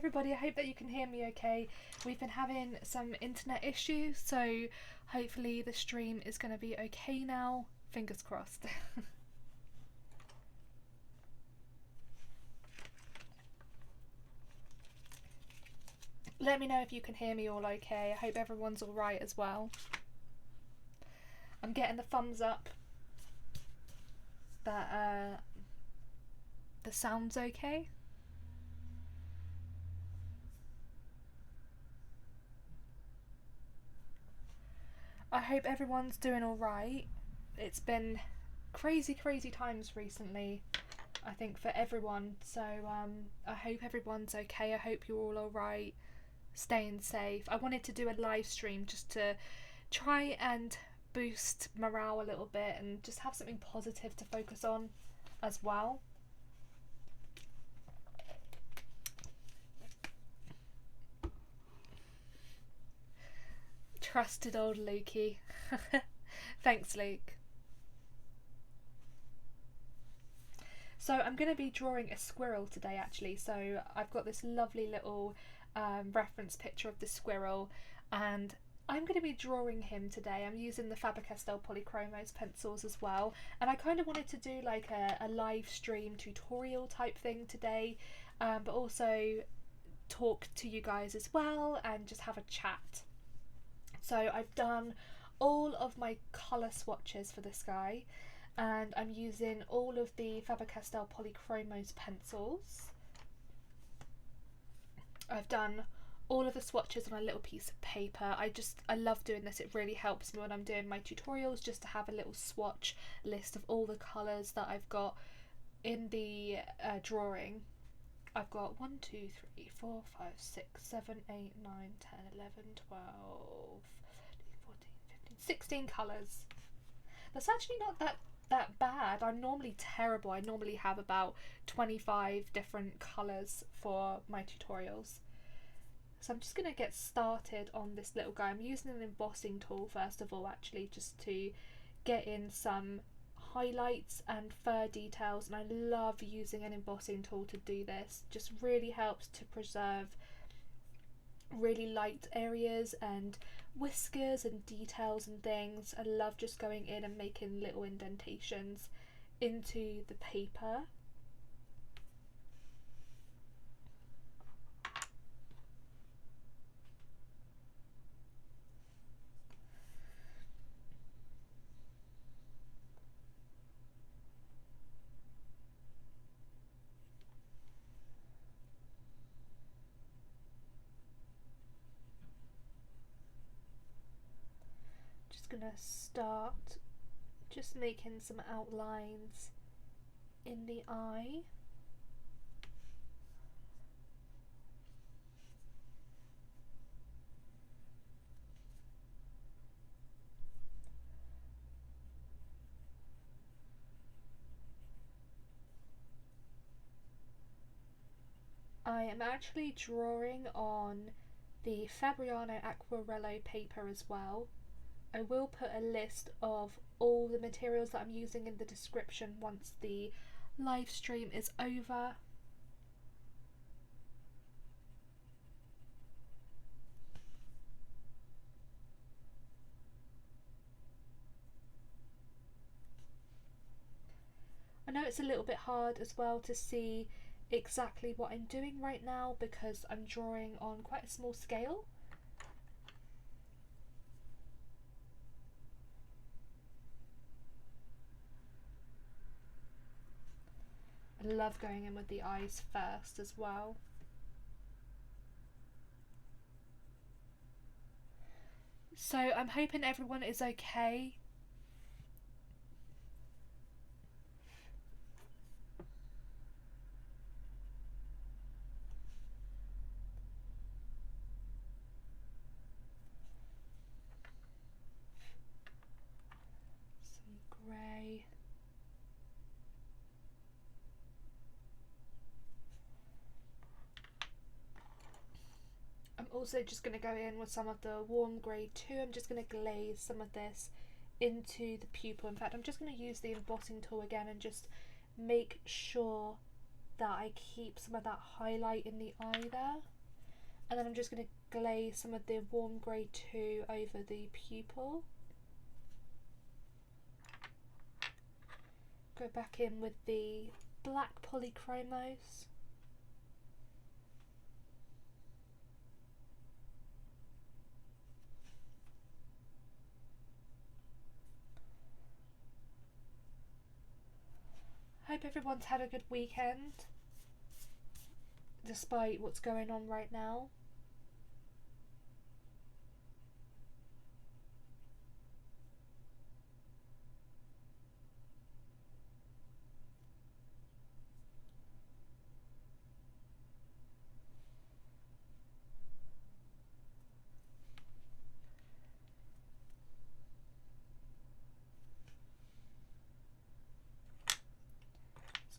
everybody, I hope that you can hear me okay. We've been having some internet issues, so hopefully the stream is going to be okay now. Fingers crossed. Let me know if you can hear me all okay. I hope everyone's alright as well. I'm getting the thumbs up that the sound's okay. I hope everyone's doing alright. It's been crazy times recently, I think, for everyone, so I hope everyone's okay. I hope you're all alright, staying safe. I wanted to do a live stream just to try and boost morale a little bit and just have something positive to focus on as well. Trusted old Lukey. Thanks, Luke. So I'm going to be drawing a squirrel today, actually. So I've got this lovely little reference picture of the squirrel, and I'm going to be drawing him today. I'm using the Faber-Castell Polychromos pencils as well, and I kind of wanted to do like a live stream tutorial type thing today, but also talk to you guys as well and just have a chat. So I've done all of my colour swatches for this guy, and I'm using all of the Faber-Castell Polychromos pencils. I've done all of the swatches on a little piece of paper. I love doing this. It really helps me when I'm doing my tutorials, just to have a little swatch list of all the colours that I've got in the drawing. I've got 1, 2, 3, 4, 5, 6, 7, 8, 9, 10, 11, 12, 13, 14, 15, 16 colours. That's actually not that bad. I'm normally terrible. I normally have about 25 different colours for my tutorials. So I'm just going to get started on this little guy. I'm using an embossing tool first of all, actually, just to get in some highlights and fur details, and I love using an embossing tool to do this. Just really helps to preserve really light areas and whiskers and details and things. I love just going in and making little indentations into the paper. Gonna start just making some outlines in the eye. I am actually drawing on the Fabriano Aquarello paper as well. I will put a list of all the materials that I'm using in the description once the live stream is over. I know it's a little bit hard as well to see exactly what I'm doing right now because I'm drawing on quite a small scale. I love going in with the eyes first as well. So I'm hoping everyone is okay. Some grey. I'm also just going to go in with some of the warm grey too. I'm just going to glaze some of this into the pupil. In fact, I'm just going to use the embossing tool again and just make sure that I keep some of that highlight in the eye there. And then I'm just going to glaze some of the warm grey 2 over the pupil. Go back in with the black polychromos. Hope everyone's had a good weekend, despite what's going on right now.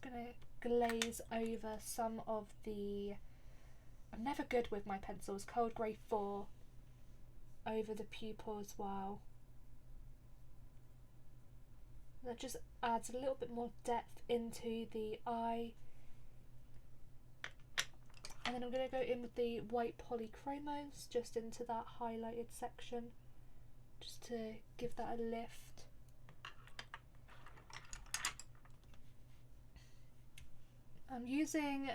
Going to glaze over some of the, I'm never good with my pencils, cold grey 4 over the pupil as well. That just adds a little bit more depth into the eye. And then I'm going to go in with the white polychromos just into that highlighted section, just to give that a lift. I'm using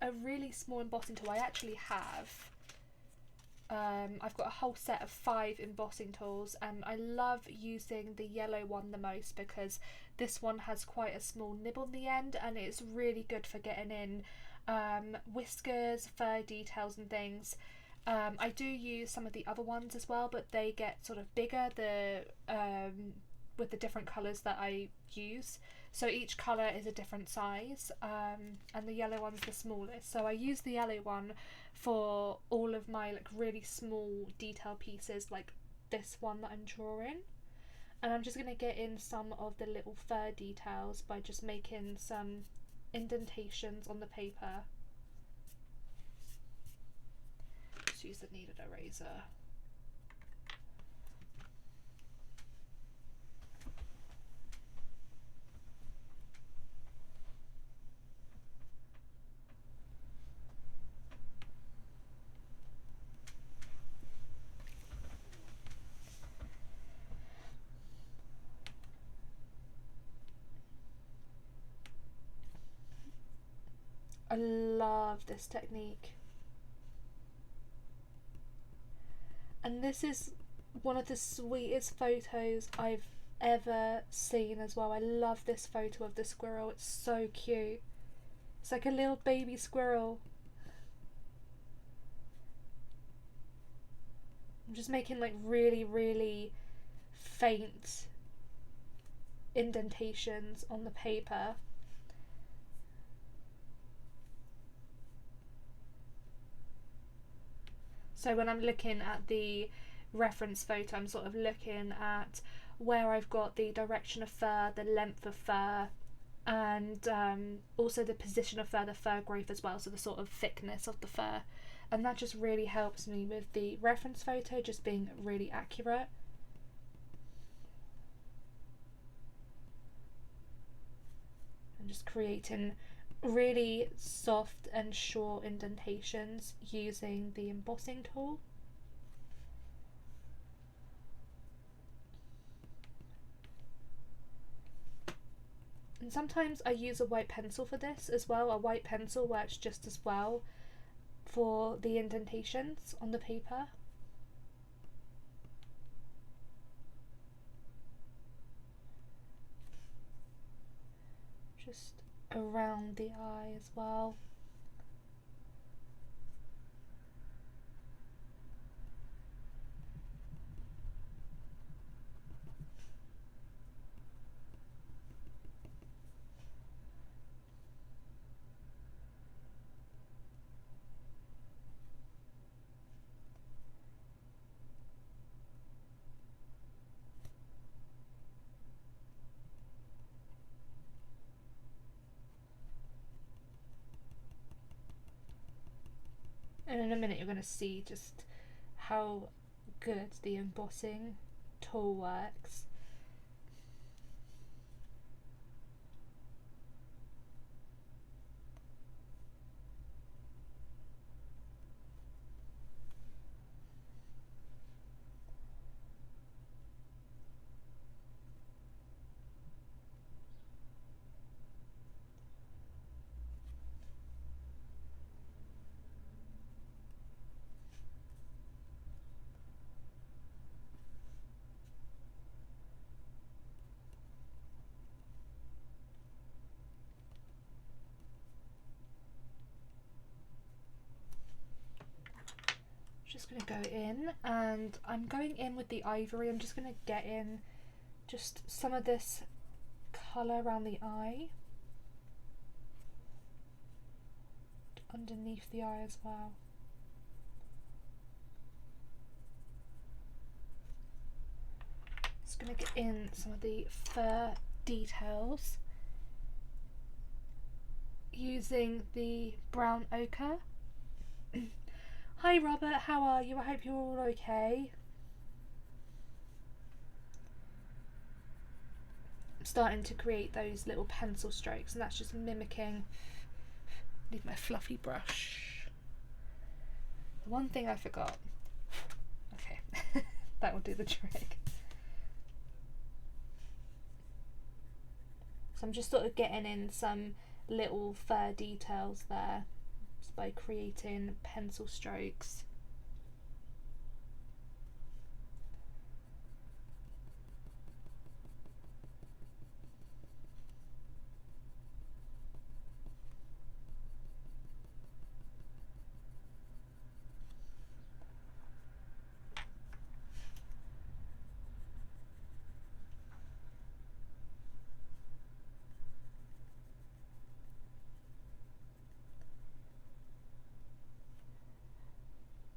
a really small embossing tool. I actually have. I've got a whole set of 5 embossing tools, and I love using the yellow one the most because this one has quite a small nib on the end, and it's really good for getting in whiskers, fur details and things. I do use some of the other ones as well, but they get sort of bigger with the different colours that I use. So each colour is a different size, and the yellow one's the smallest. So I use the yellow one for all of my like really small detail pieces, like this one that I'm drawing. And I'm just going to get in some of the little fur details by just making some indentations on the paper. Just use the kneaded eraser. I love this technique. And this is one of the sweetest photos I've ever seen as well. I love this photo of the squirrel. It's so cute. It's like a little baby squirrel. I'm just making like really, really faint indentations on the paper. So when I'm looking at the reference photo, I'm sort of looking at where I've got the direction of fur, the length of fur, and also the position of fur, the fur growth as well, so the sort of thickness of the fur. And that just really helps me with the reference photo just being really accurate. And just creating really soft and short indentations using the embossing tool. And sometimes I use a white pencil for this as well. A white pencil works just as well for the indentations on the paper. Just around the eye as well. And in a minute you're going to see just how good the embossing tool works. going to go in, and I'm going in with the ivory. I'm just going to get in just some of this colour around the eye, underneath the eye as well. Just going to get in some of the fur details using the brown ochre. Hi Robert, how are you? I hope you're all okay. I'm starting to create those little pencil strokes, and that's just mimicking. Need my fluffy brush. The one thing I forgot. Okay, that will do the trick. So I'm just sort of getting in some little fur details there just by creating pencil strokes.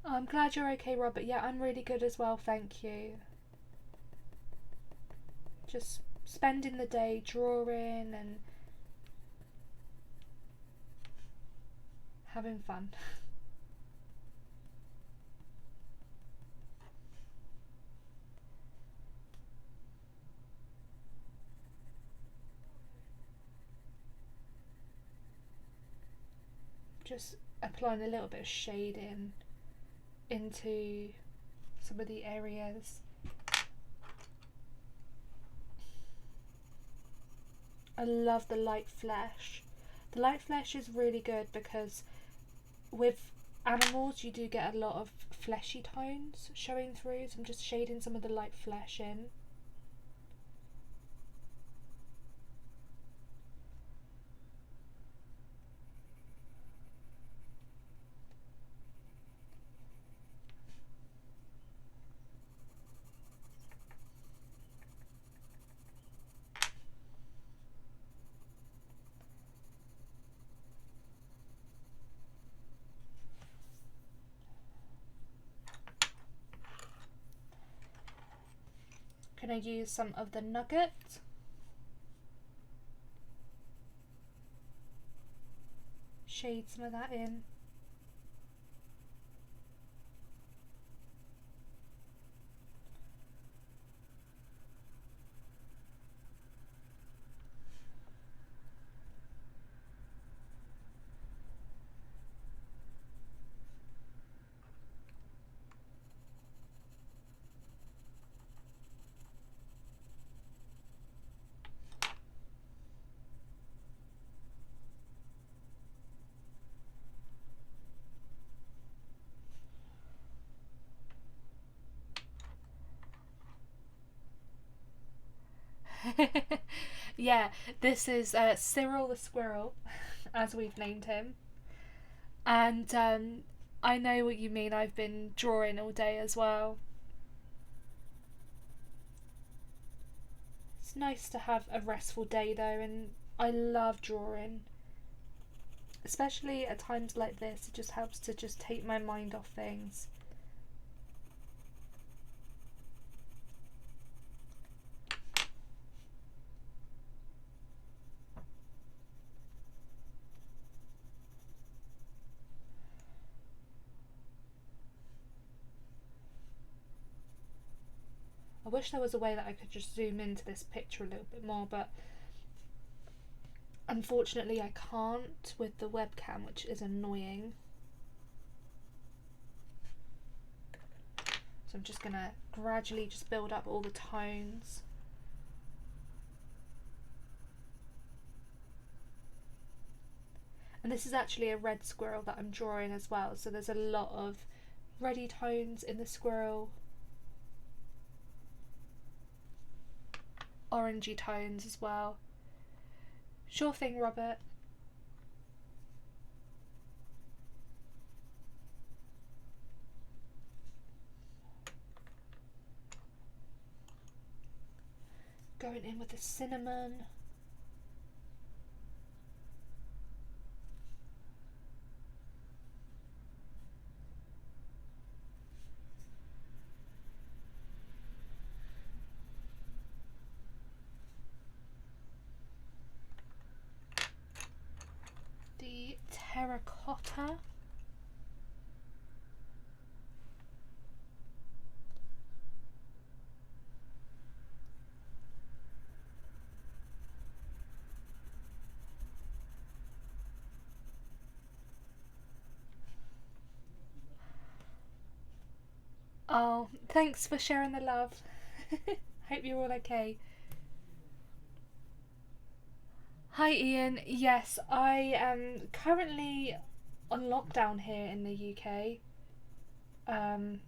Oh, I'm glad you're okay, Robert. Yeah, I'm really good as well, thank you. Just spending the day drawing and having fun. Just applying a little bit of shading into some of the areas. I love the light flesh. The light flesh is really good because with animals you do get a lot of fleshy tones showing through, so I'm just shading some of the light flesh in. Can I use some of the nugget? Shade some of that in. Yeah, this is Cyril the squirrel, as we've named him. And I know what you mean, I've been drawing all day as well. It's nice to have a restful day though, and I love drawing. Especially at times like this, it just helps to just take my mind off things. I wish there was a way that I could just zoom into this picture a little bit more, but unfortunately I can't with the webcam, which is annoying. So I'm just going to gradually just build up all the tones. And this is actually a red squirrel that I'm drawing as well, so there's a lot of reddy tones in the squirrel. Orangey tones as well. Sure thing, Robert. going in with the cinnamon. The terracotta. Oh, thanks for sharing the love. Hope you're all okay. Hi Ian, yes, I am currently on lockdown here in the UK. Um,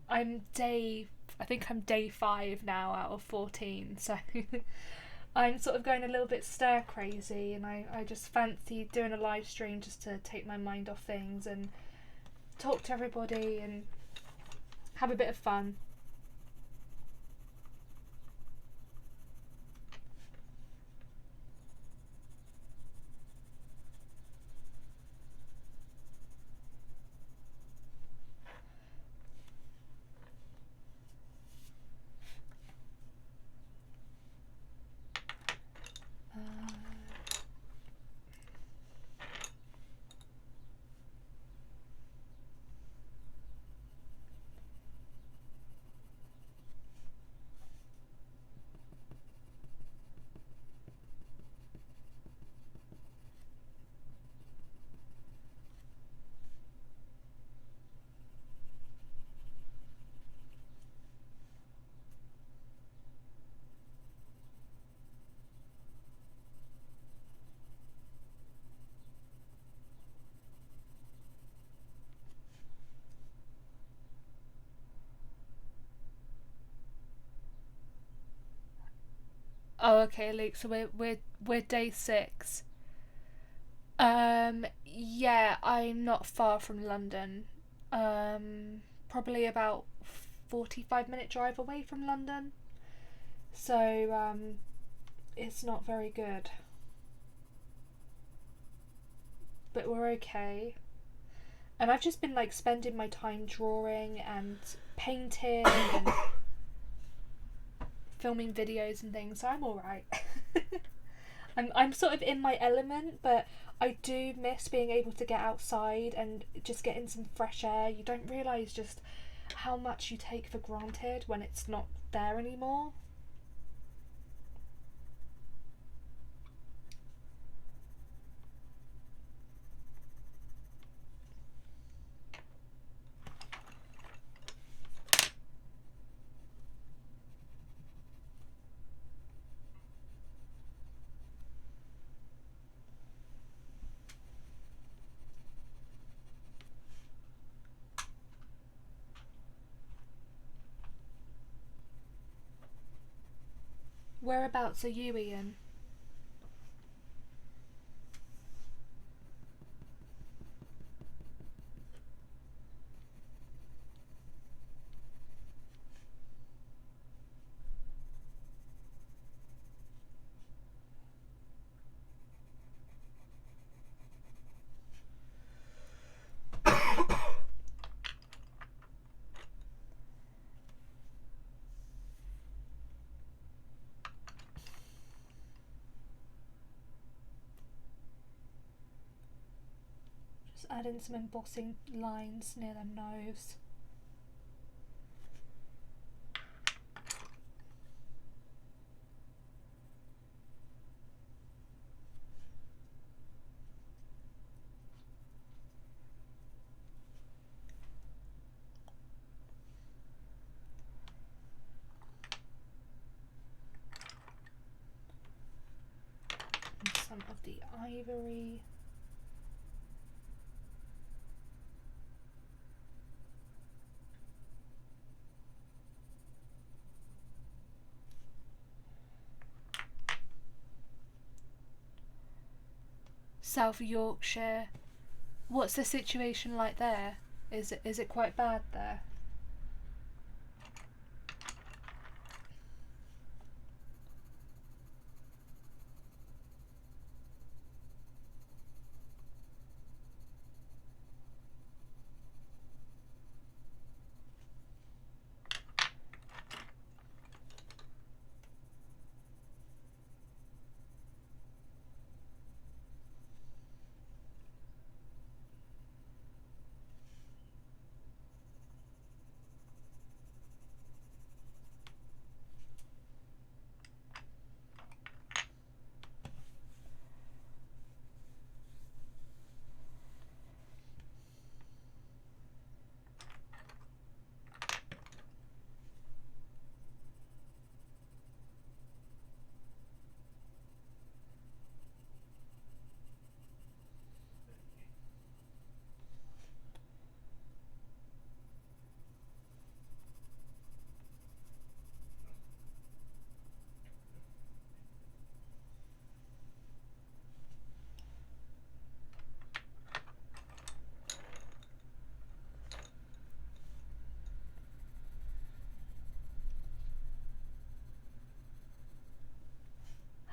I think I'm day 5 now out of 14, so I'm sort of going a little bit stir crazy, and I just fancy doing a live stream just to take my mind off things and talk to everybody and have a bit of fun. Oh, okay, Luke. So we're day 6. Yeah, I'm not far from London. Probably about 45-minute drive away from London. So it's not very good, but we're okay. And I've just been like spending my time drawing and painting and filming videos and things, so I'm alright. I'm sort of in my element, but I do miss being able to get outside and just getting some fresh air. You don't realise just how much you take for granted when it's not there anymore. Whereabouts are you, Ian? Just add in some embossing lines near their nose. And some of the ivory. South Yorkshire. What's the situation like there? Is it quite bad there?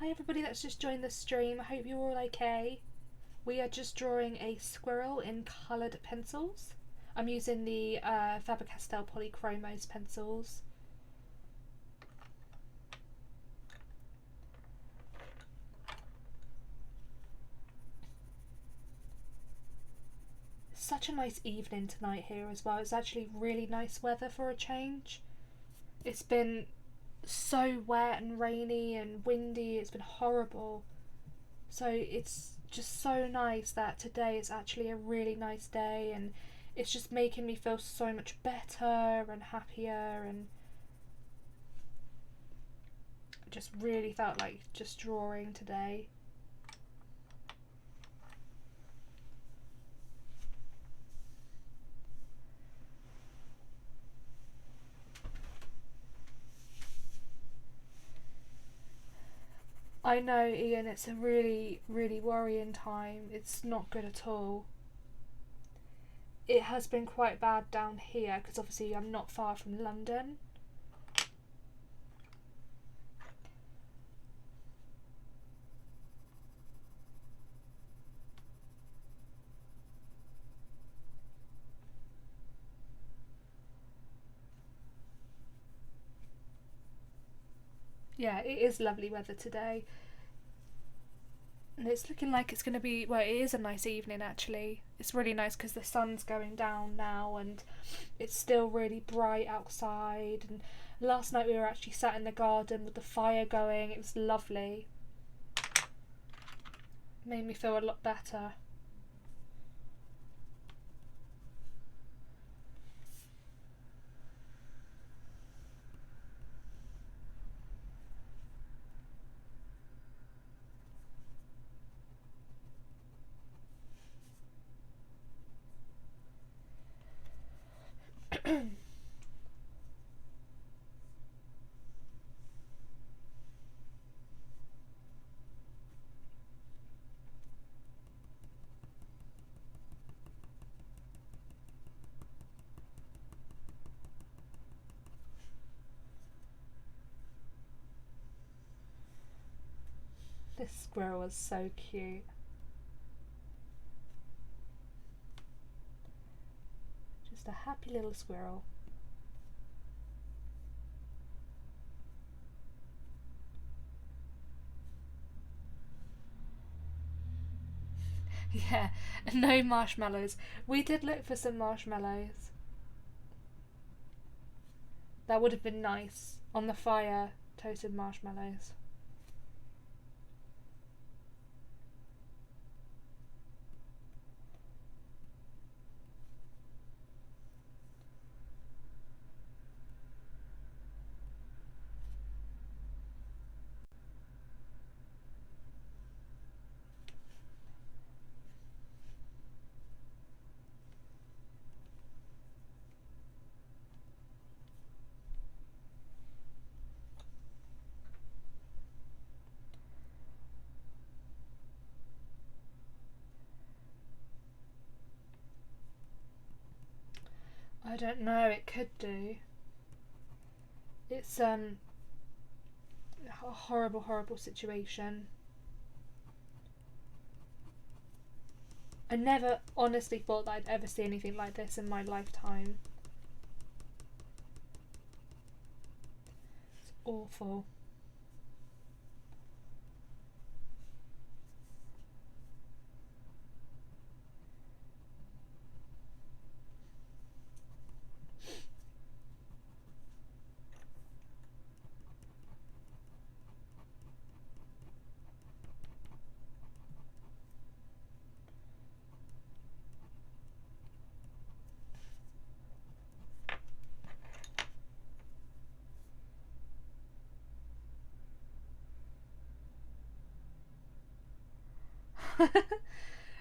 Hi everybody that's just joined the stream. I hope you're all okay. We are just drawing a squirrel in coloured pencils. I'm using the Faber-Castell Polychromos pencils. Such a nice evening tonight here as well. It's actually really nice weather for a change. It's been so wet and rainy and windy. It's been horrible. So it's just so nice that today is actually a really nice day, and it's just making me feel so much better and happier, and just really felt like just drawing today. I know, Ian, it's a really, really worrying time. It's not good at all. It has been quite bad down here because obviously I'm not far from London. Yeah, it is lovely weather today. And it's looking like it's going to be, well, it is a nice evening actually. It's really nice because the sun's going down now and it's still really bright outside. And last night we were actually sat in the garden with the fire going. It was lovely. Made me feel a lot better. This squirrel is so cute. Just a happy little squirrel. Yeah, no marshmallows. We did look for some marshmallows. That would have been nice. On the fire, toasted marshmallows. I don't know, it could do. It's a horrible, horrible situation. I never honestly thought that I'd ever see anything like this in my lifetime. It's awful.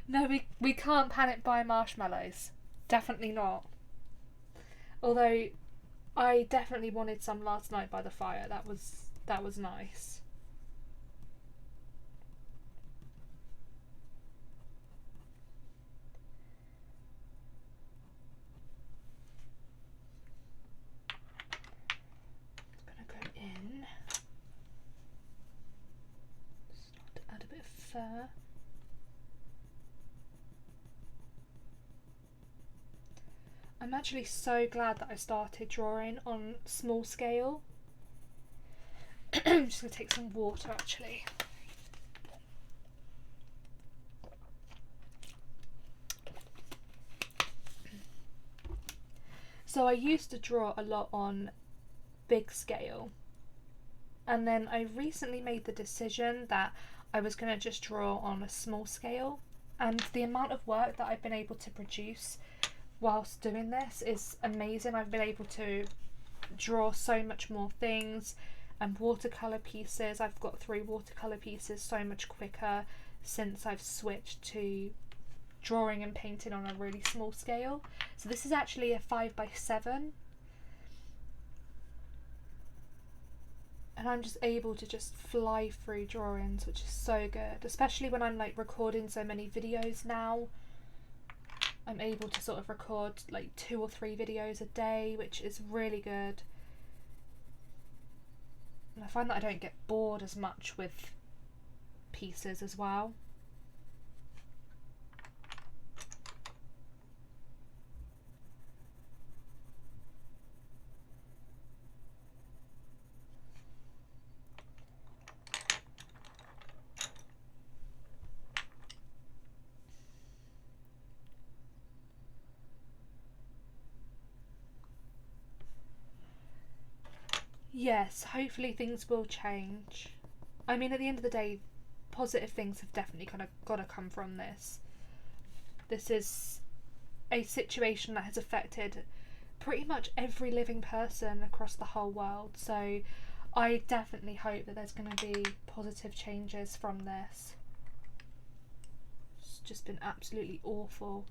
No, we can't panic buy marshmallows. Definitely not. Although I definitely wanted some last night by the fire. That was nice. I'm gonna go in. there. I'm actually so glad that I started drawing on small scale. I'm just going to take some water actually. So I used to draw a lot on big scale, and then I recently made the decision that I was going to just draw on a small scale, and the amount of work that I've been able to produce whilst doing this is amazing. I've been able to draw so much more things, and watercolour pieces. I've got through watercolour pieces so much quicker since I've switched to drawing and painting on a really small scale. So this is actually a 5x7, and I'm just able to just fly through drawings, which is so good, especially when I'm like recording so many videos now. I'm able to sort of record like 2 or 3 videos a day, which is really good. And I find that I don't get bored as much with pieces as well. Yes, hopefully things will change. I mean, at the end of the day, positive things have definitely kind of got to come from this. This is a situation that has affected pretty much every living person across the whole world. So I definitely hope that there's going to be positive changes from this. It's just been absolutely awful.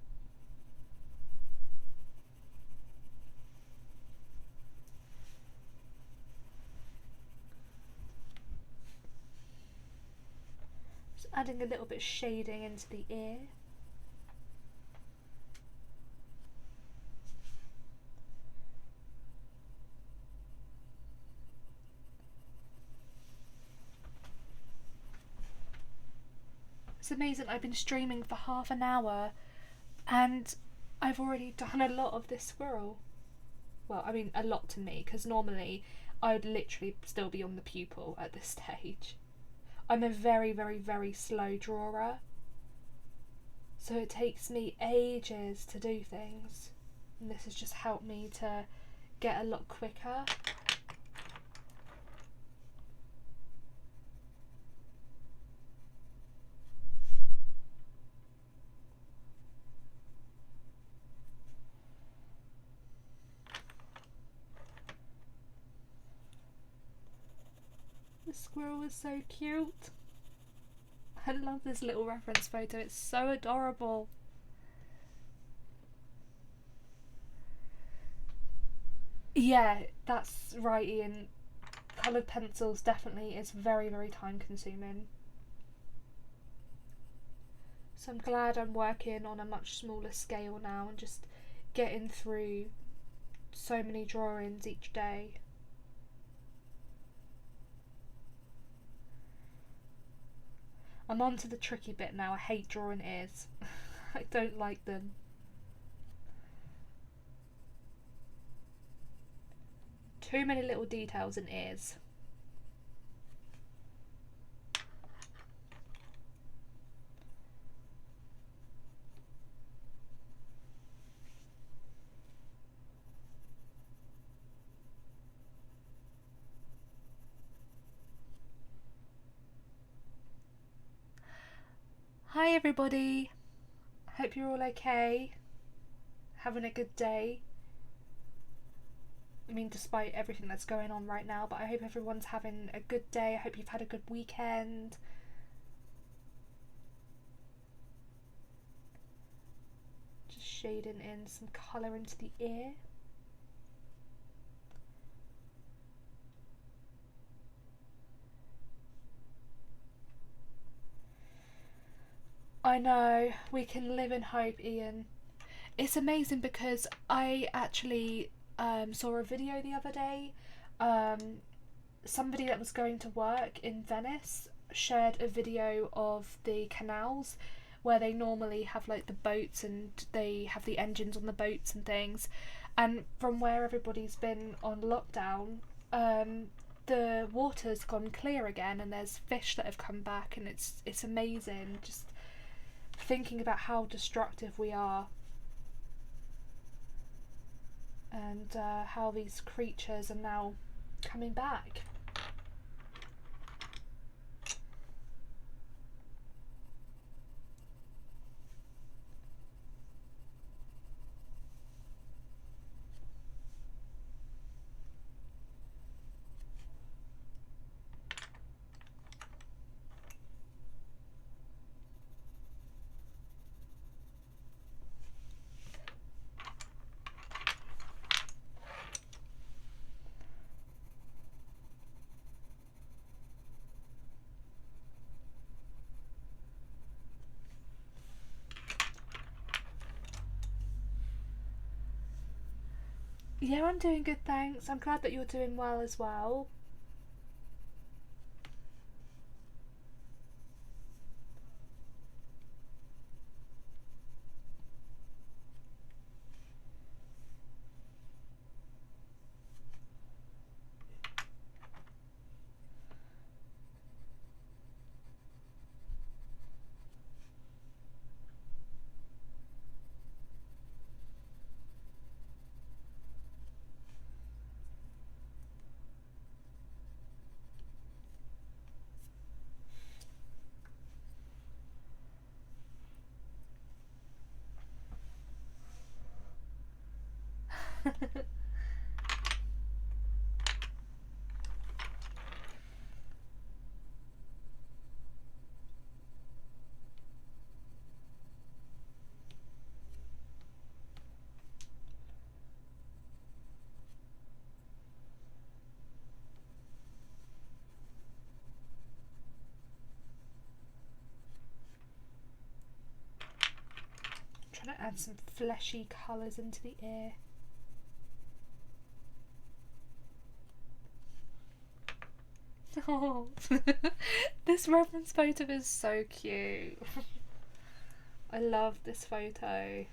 Adding a little bit of shading into the ear. It's amazing, I've been streaming for half an hour and I've already done a lot of this squirrel. Well, I mean a lot to me, because normally I would literally still be on the pupil at this stage. I'm a very, very, very slow drawer, so it takes me ages to do things, and this has just helped me to get a lot quicker. The squirrel is so cute. I love this little reference photo, it's so adorable. Yeah, that's right, Ian. Coloured pencils definitely is very, very time consuming. So I'm glad I'm working on a much smaller scale now and just getting through so many drawings each day. I'm on to the tricky bit now. I hate drawing ears. I don't like them. Too many little details in ears. Hi everybody, hope you're all okay, having a good day. I mean, despite everything that's going on right now, but I hope everyone's having a good day. I hope you've had a good weekend. Just shading in some colour into the ear. I know, we can live in hope, Ian. It's amazing because I actually saw a video the other day. Somebody that was going to work in Venice, shared a video of the canals where they normally have like the boats and they have the engines on the boats and things, and from where everybody's been on lockdown, the water's gone clear again and there's fish that have come back, and it's amazing just thinking about how destructive we are, and how these creatures are now coming back. Yeah, I'm doing good, thanks. I'm glad that you're doing well as well. Trying to add some fleshy colours into the ear. Oh, this reference photo is so cute. I love this photo.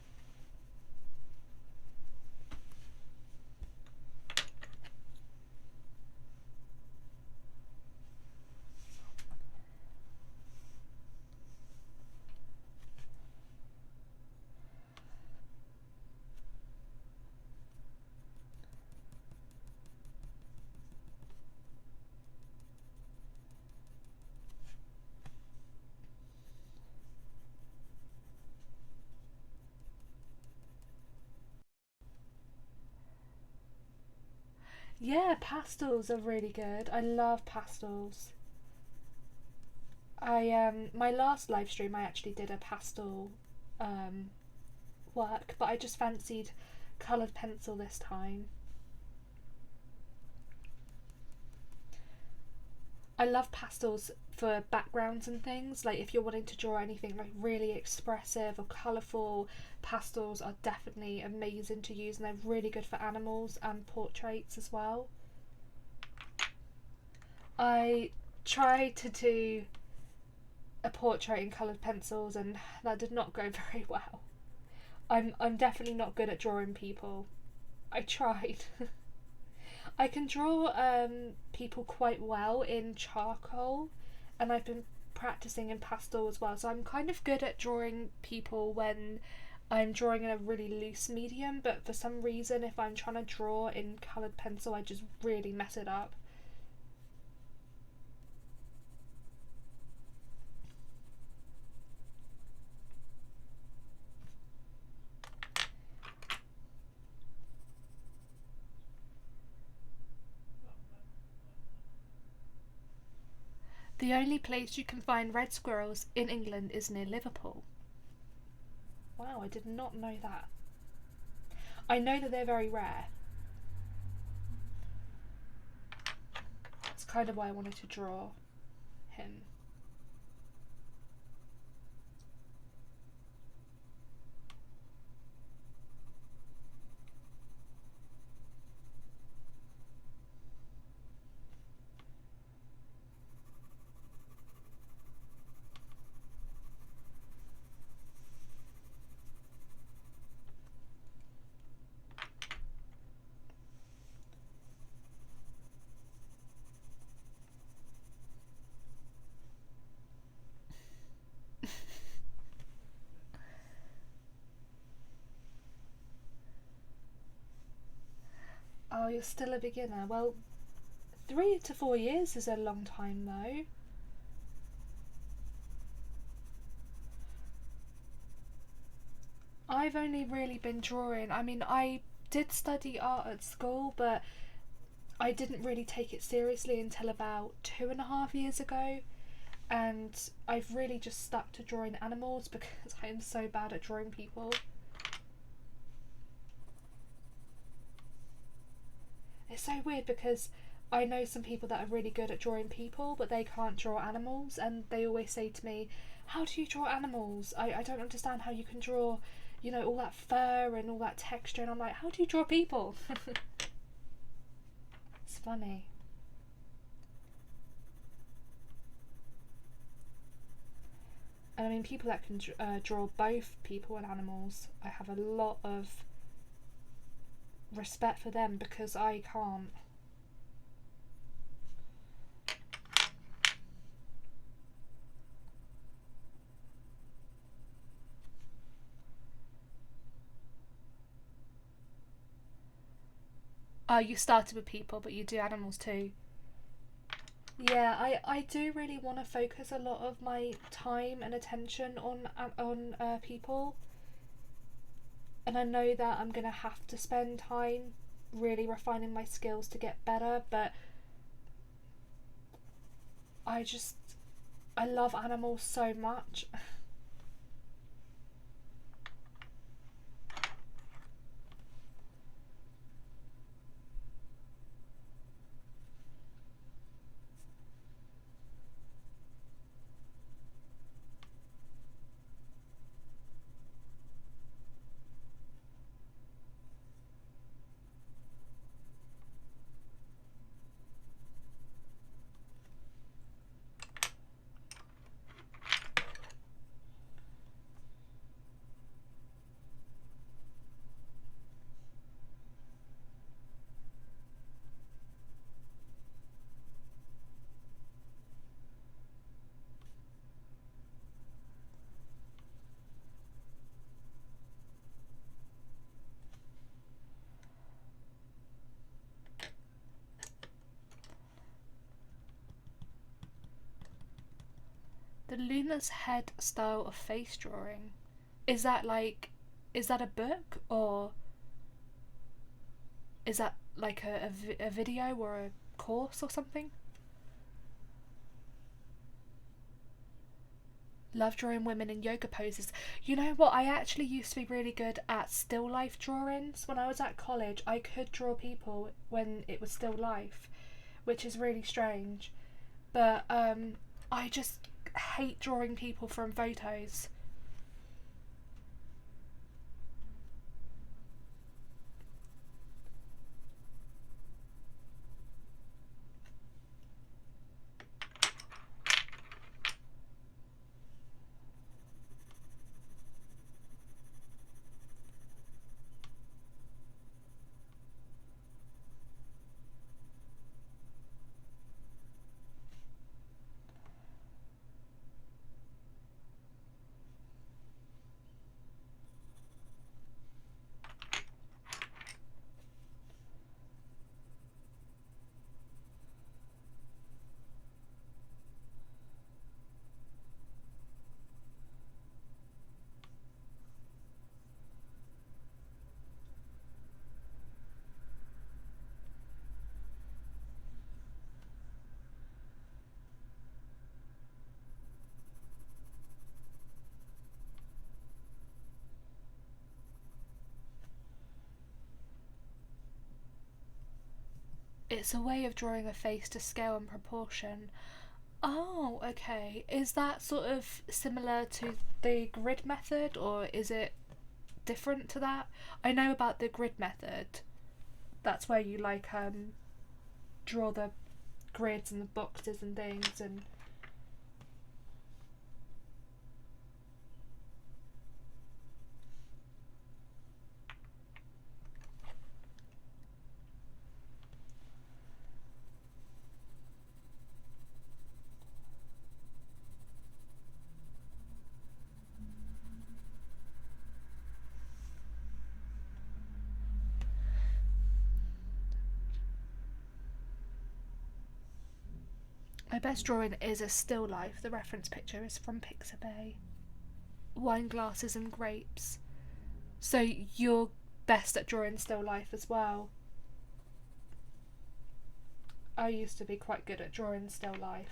Yeah, pastels are really good. I love pastels. My last live stream I actually did a pastel um work, but I just fancied coloured pencil this time. I love pastels for backgrounds and things. Like if you're wanting to draw anything like really expressive or colourful, pastels are definitely amazing to use, and they're really good for animals and portraits as well. I tried to do a portrait in coloured pencils and that did not go very well. I'm definitely not good at drawing people. I tried. I can draw people quite well in charcoal, and I've been practicing in pastel as well, so I'm kind of good at drawing people when I'm drawing in a really loose medium, but for some reason if I'm trying to draw in coloured pencil I just really mess it up. The only place you can find red squirrels in England is near Liverpool. Wow, I did not know that. I know that they're very rare. That's kind of why I wanted to draw him. you're still a beginner. Well, 3 to 4 years is a long time though. I've only really been drawing. I mean, I did study art at school, but I didn't really take it seriously until about 2.5 years ago. And I've really just stuck to drawing animals because I am so bad at drawing people. It's so weird because I know some people that are really good at drawing people, but they can't draw animals, and they always say to me, how do you draw animals? I don't understand how you can draw, you know, all that fur and all that texture. And I'm like, how do you draw people? It's funny. And I mean, people that can draw both people and animals, I have a lot of respect for them because I can't. Oh, you started with people, but you do animals too. Yeah, I do really want to focus a lot of my time and attention on people, and I know that I'm gonna have to spend time really refining my skills to get better. But I love animals so much. The Luna's Head style of face drawing. Is that like, is that a book, or is that like a video or a course or something? Love drawing women in yoga poses. You know what? I actually used to be really good at still life drawings. When I was at college, I could draw people when it was still life, which is really strange. But I just hate drawing people from photos. It's a way of drawing a face to scale and proportion. Oh, okay. Is that sort of similar to the grid method, or is it different to that? I know about the grid method. That's where you like draw the grids and the boxes and things. And My best drawing is a still life. The reference picture is from Pixabay. Wine glasses and grapes. So you're best at drawing still life as well. I used to be quite good at drawing still life.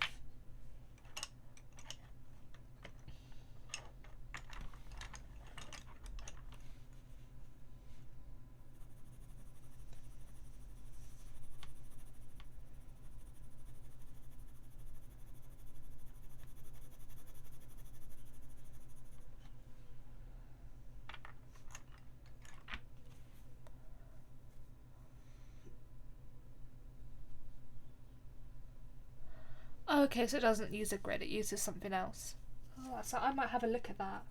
Oh, okay, so it doesn't use a grid, it uses something else. Oh, so I might have a look at that.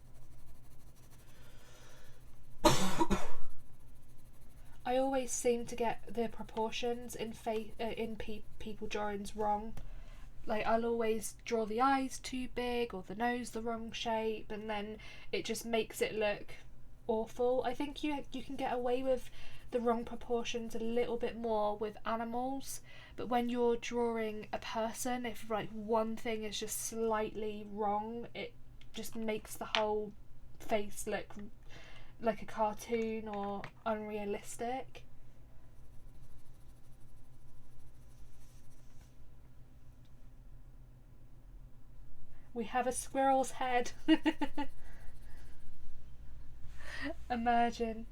I always seem to get the proportions in people drawings wrong. Like, I'll always draw the eyes too big or the nose the wrong shape, and then it just makes it look awful. I think you can get away with the wrong proportions a little bit more with animals, but when you're drawing a person, if like one thing is just slightly wrong, it just makes the whole face look like a cartoon or unrealistic. We have a squirrel's head emerging.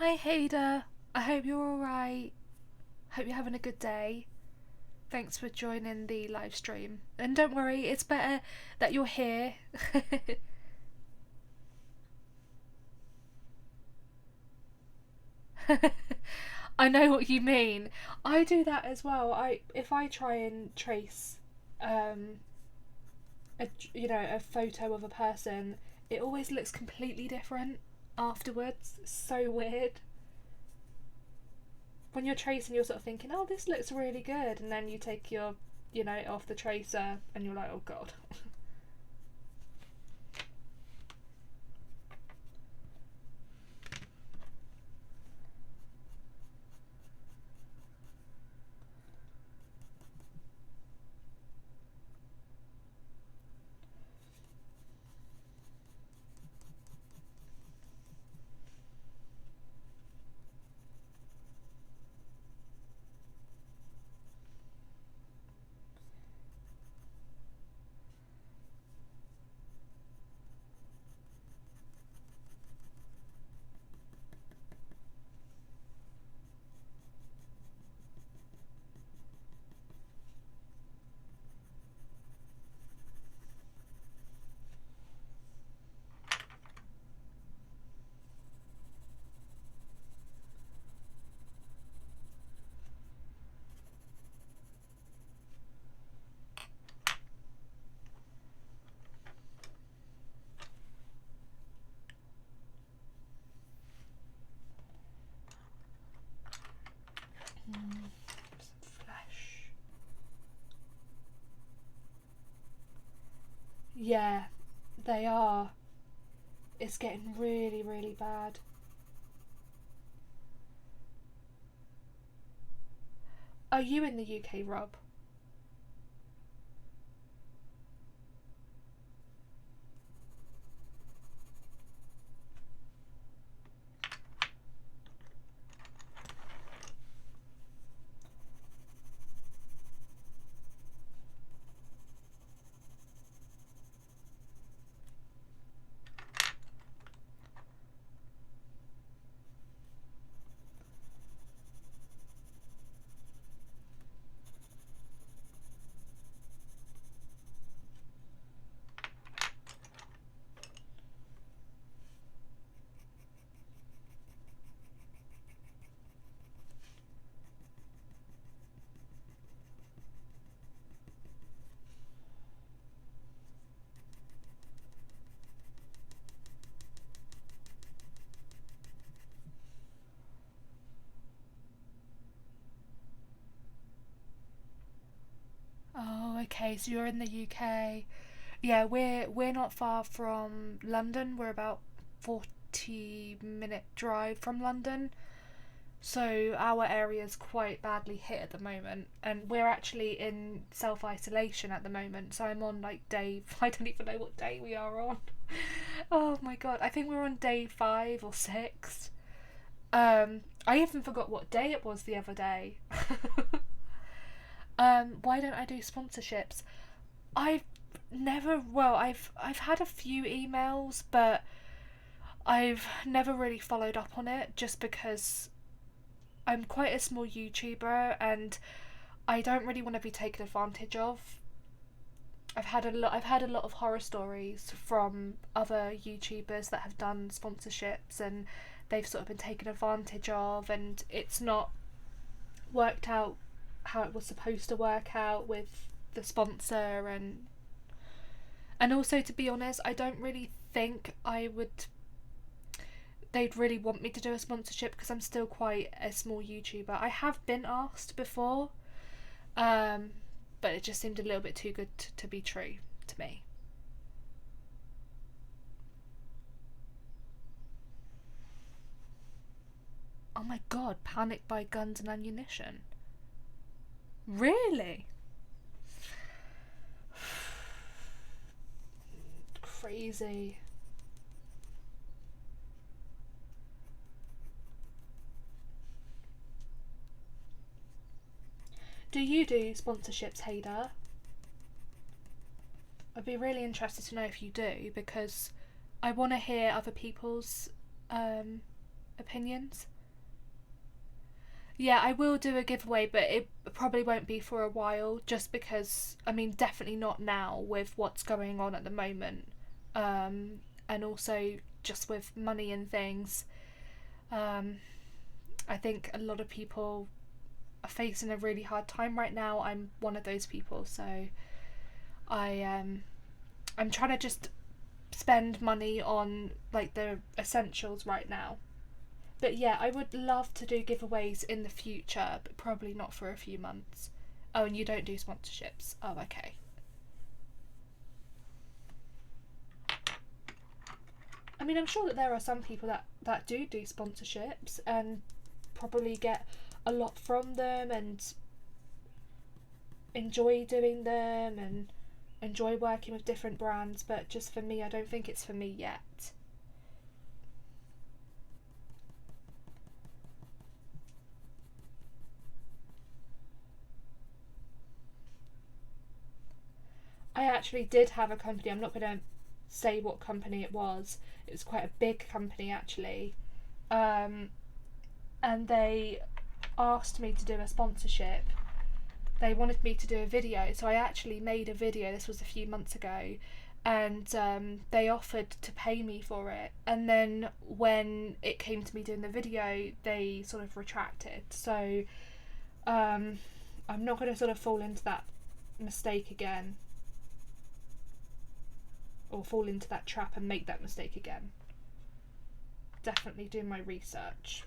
Hi Hader, I hope you're alright. Hope you're having a good day. Thanks for joining the live stream. And don't worry, it's better that you're here. I know what you mean. I do that as well. If I try and trace a photo of a person, it always looks completely different afterwards. It's so weird. When you're tracing, you're sort of thinking, oh, this looks really good, and then you take your off the tracer and you're like, oh god. Some flesh. Yeah, they are. It's getting really, really bad. Are you in the UK, Rob? Oh, okay. So you're in the UK. Yeah, we're not far from London. We're about 40-minute drive from London. So our area's quite badly hit at the moment, and we're actually in self isolation at the moment. So I'm on like day I don't even know what day we are on. Oh my god, I think we're on day 5 or 6. I even forgot what day it was the other day. Why don't I do sponsorships? I've I've had a few emails, but I've never really followed up on it just because I'm quite a small YouTuber and I don't really want to be taken advantage of. I've had a lot of horror stories from other YouTubers that have done sponsorships and they've sort of been taken advantage of, and it's not worked out how it was supposed to work out with the sponsor. And also, to be honest, I don't really think they'd really want me to do a sponsorship because I'm still quite a small YouTuber. I have been asked before, but it just seemed a little bit too good to be true to me. Oh my god, Panic by Guns and Ammunition. Really? Crazy. Do you do sponsorships, Hader? I'd be really interested to know if you do because I want to hear other people's opinions. Yeah, I will do a giveaway, but it probably won't be for a while just because, I mean, definitely not now with what's going on at the moment. And also just with money and things. Um, I think a lot of people are facing a really hard time right now. I'm one of those people, so I'm trying to just spend money on like the essentials right now. But yeah, I would love to do giveaways in the future, but probably not for a few months. Oh, and you don't do sponsorships. Oh, okay. I mean, I'm sure that there are some people that do sponsorships and probably get a lot from them and enjoy doing them and enjoy working with different brands, but just for me, I don't think it's for me yet. I actually did have a company. I'm not going to say what company it was. It was quite a big company actually. Um, and they asked me to do a sponsorship. They wanted me to do a video, so I actually made a video. This was a few months ago, and they offered to pay me for it. And then when it came to me doing the video, they sort of retracted. So I'm not going to sort of fall into that mistake again, or fall into that trap and make that mistake again. Definitely do my research.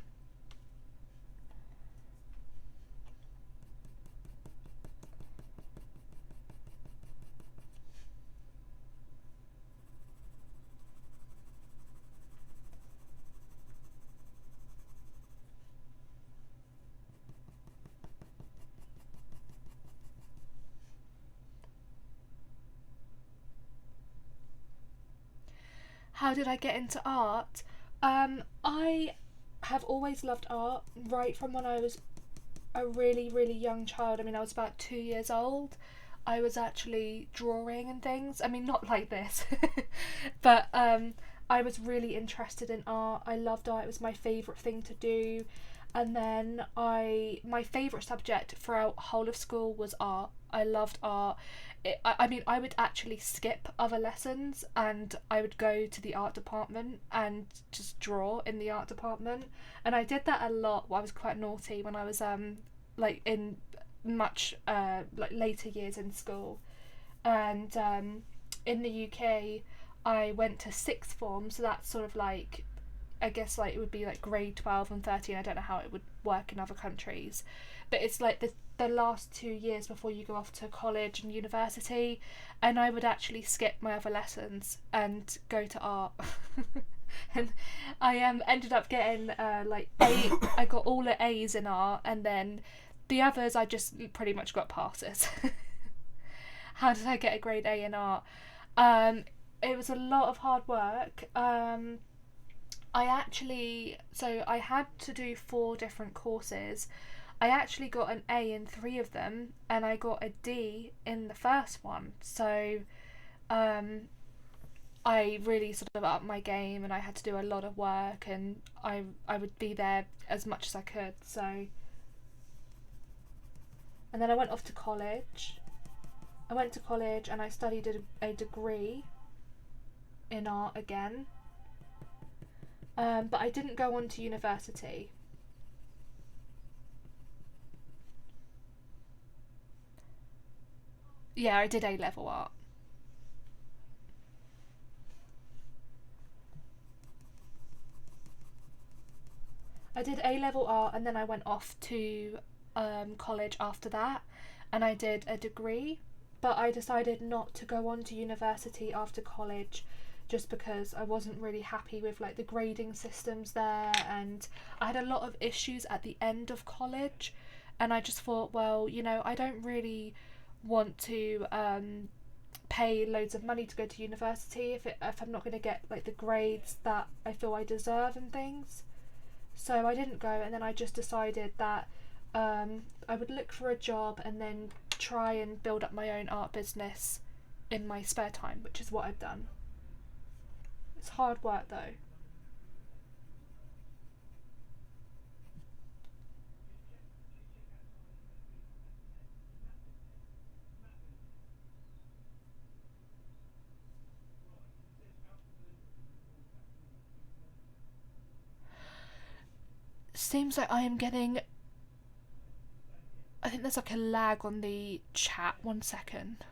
How did I get into art? I have always loved art right from when I was a really, really young child. I mean, I was about 2 years old. I was actually drawing and things. I mean, not like this, but I was really interested in art. I loved art. It was my favourite thing to do. And then my favourite subject throughout whole of school was art. I loved art. I mean, I would actually skip other lessons and I would go to the art department and just draw in the art department. And I did that a lot. I was quite naughty when I was like in much like later years in school. And in the UK, I went to sixth form, so that's sort of like I guess like it would be like grade 12 and 13. I don't know how it would work in other countries, but it's like the last 2 years before you go off to college and university, and I would actually skip my other lessons and go to art. And I ended up getting like I got all the A's in art, and then the others I just pretty much got passes. How did I get a grade A in art? It was a lot of hard work. I had to do 4 different courses. I actually got an A in 3 of them, and I got a D in the first one. So I really sort of upped my game, and I had to do a lot of work, and I would be there as much as I could. So, and then I went off to college. I went to college and I studied a degree in art again. But I didn't go on to university. Yeah, I did A-level art. I did A-level art, and then I went off to college after that, and I did a degree, but I decided not to go on to university after college just because I wasn't really happy with like the grading systems there, and I had a lot of issues at the end of college, and I just thought, well, I don't really want to pay loads of money to go to university if I'm not going to get like the grades that I feel I deserve and things. So I didn't go, and then I just decided that I would look for a job and then try and build up my own art business in my spare time, which is what I've done. It's hard work though. Seems like I am getting... I think there's like a lag on the chat. 1 second.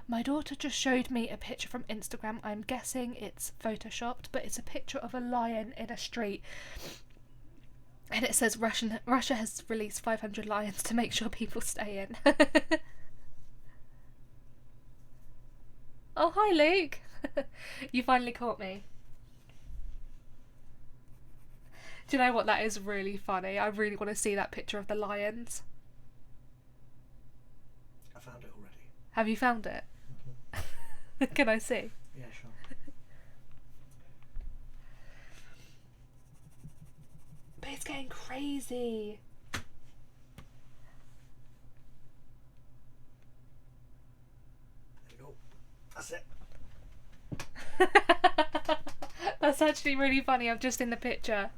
My daughter just showed me a picture from Instagram. I'm guessing it's photoshopped, but it's a picture of a lion in a street. And it says Russia has released 500 lions to make sure people stay in. Oh, hi, Luke. You finally caught me. Do you know what? That is really funny. I really want to see that picture of the lions. I found it already. Have you found it? Mm-hmm. Can I see? Yeah, sure. But it's getting crazy. There you go. That's it. That's actually really funny. I'm just in the picture.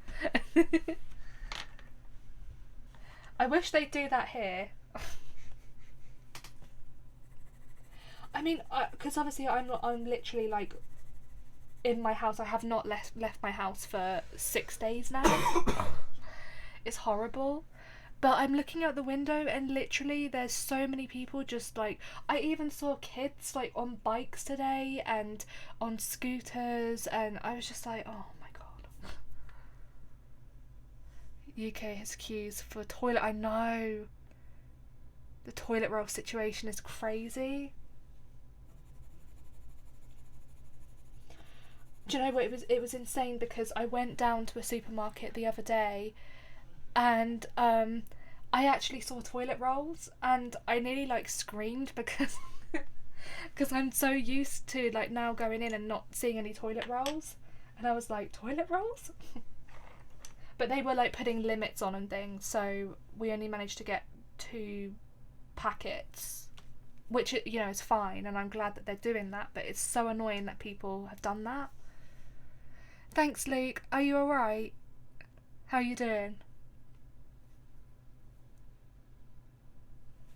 I wish they'd do that here. I mean, because obviously I'm literally like in my house. I have not left my house for 6 days now. It's horrible. But I'm looking out the window and literally there's so many people just like... I even saw kids like on bikes today and on scooters, and I was just like, oh my god. UK has queues for toilet. I know. The toilet roll situation is crazy. Do you know what? It was insane because I went down to a supermarket the other day, and I actually saw toilet rolls, and I nearly like screamed because because I'm so used to like now going in and not seeing any toilet rolls, and I was like, toilet rolls? But they were like putting limits on and things, so we only managed to get 2 packets, which is fine, and I'm glad that they're doing that, but it's so annoying that people have done that. Thanks, Luke. Are you alright? How are you doing?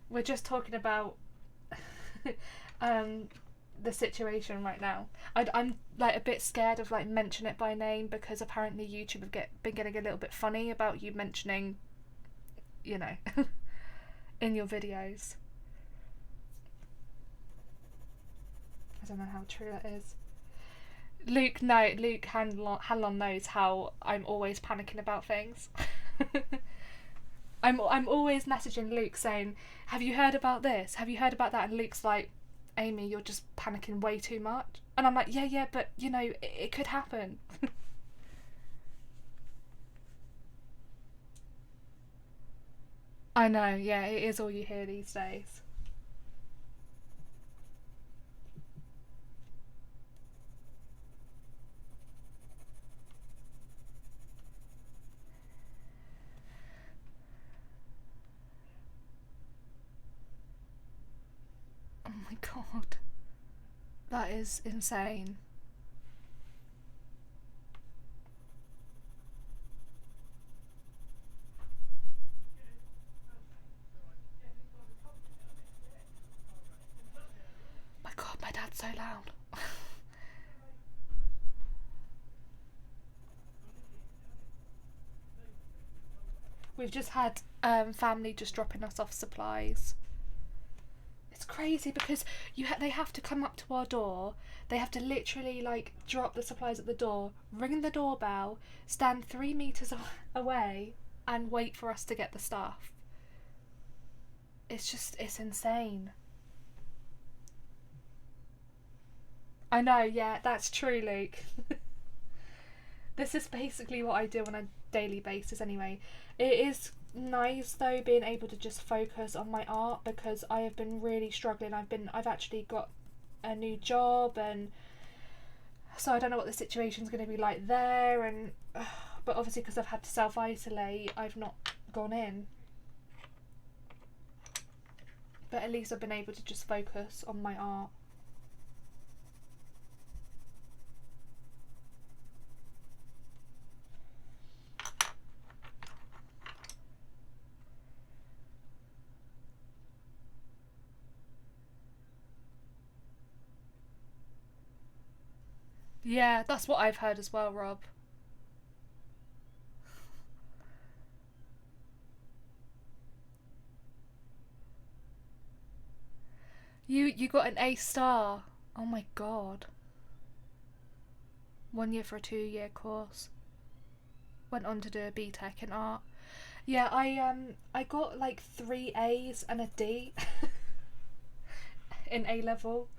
We're just talking about the situation right now. I'm like a bit scared of like mention it by name, because apparently YouTube have been getting a little bit funny about you mentioning, in your videos. I don't know how true that is. Luke Hanlon knows how I'm always panicking about things. I'm always messaging Luke saying, have you heard about this? Have you heard about that? And Luke's like, Amy, you're just panicking way too much. And I'm like, yeah, but you know, it could happen. I know, yeah, it is all you hear these days. Oh my god. That is insane. My god, my dad's so loud. We've just had family just dropping us off supplies. It's crazy because they have to come up to our door. They have to literally like drop the supplies at the door, ring the doorbell, stand 3 meters away, and wait for us to get the stuff. It's insane. I know, yeah, that's true, Luke. This is basically what I do on a daily basis anyway. It is nice though being able to just focus on my art because I have been really struggling. I've actually got a new job, and so I don't know what the situation's going to be like there, and but obviously because I've had to self-isolate, I've not gone in. But at least I've been able to just focus on my art. Yeah, that's what I've heard as well, Rob. You got an A star. Oh my god. 1 year for a 2-year course. Went on to do a BTEC in art. Yeah, I got like 3 A's and a D in A level.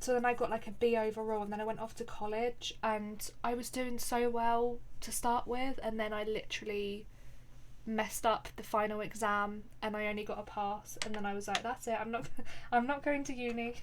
So then I got like a B overall, and then I went off to college, and I was doing so well to start with, and then I literally messed up the final exam and I only got a pass, and then I was like, that's it, I'm not going to uni.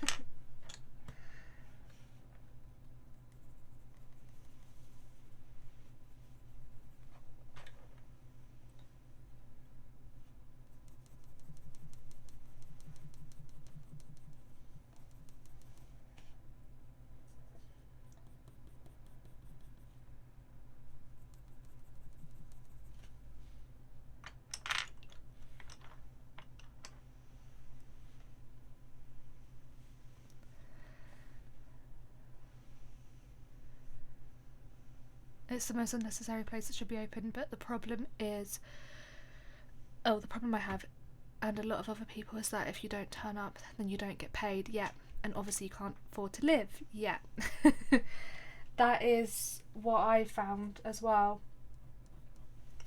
It's the most unnecessary place that should be open, but the problem I have, and a lot of other people, is that if you don't turn up, then you don't get paid. Yeah, and obviously you can't afford to live. Yeah. That is what I found as well.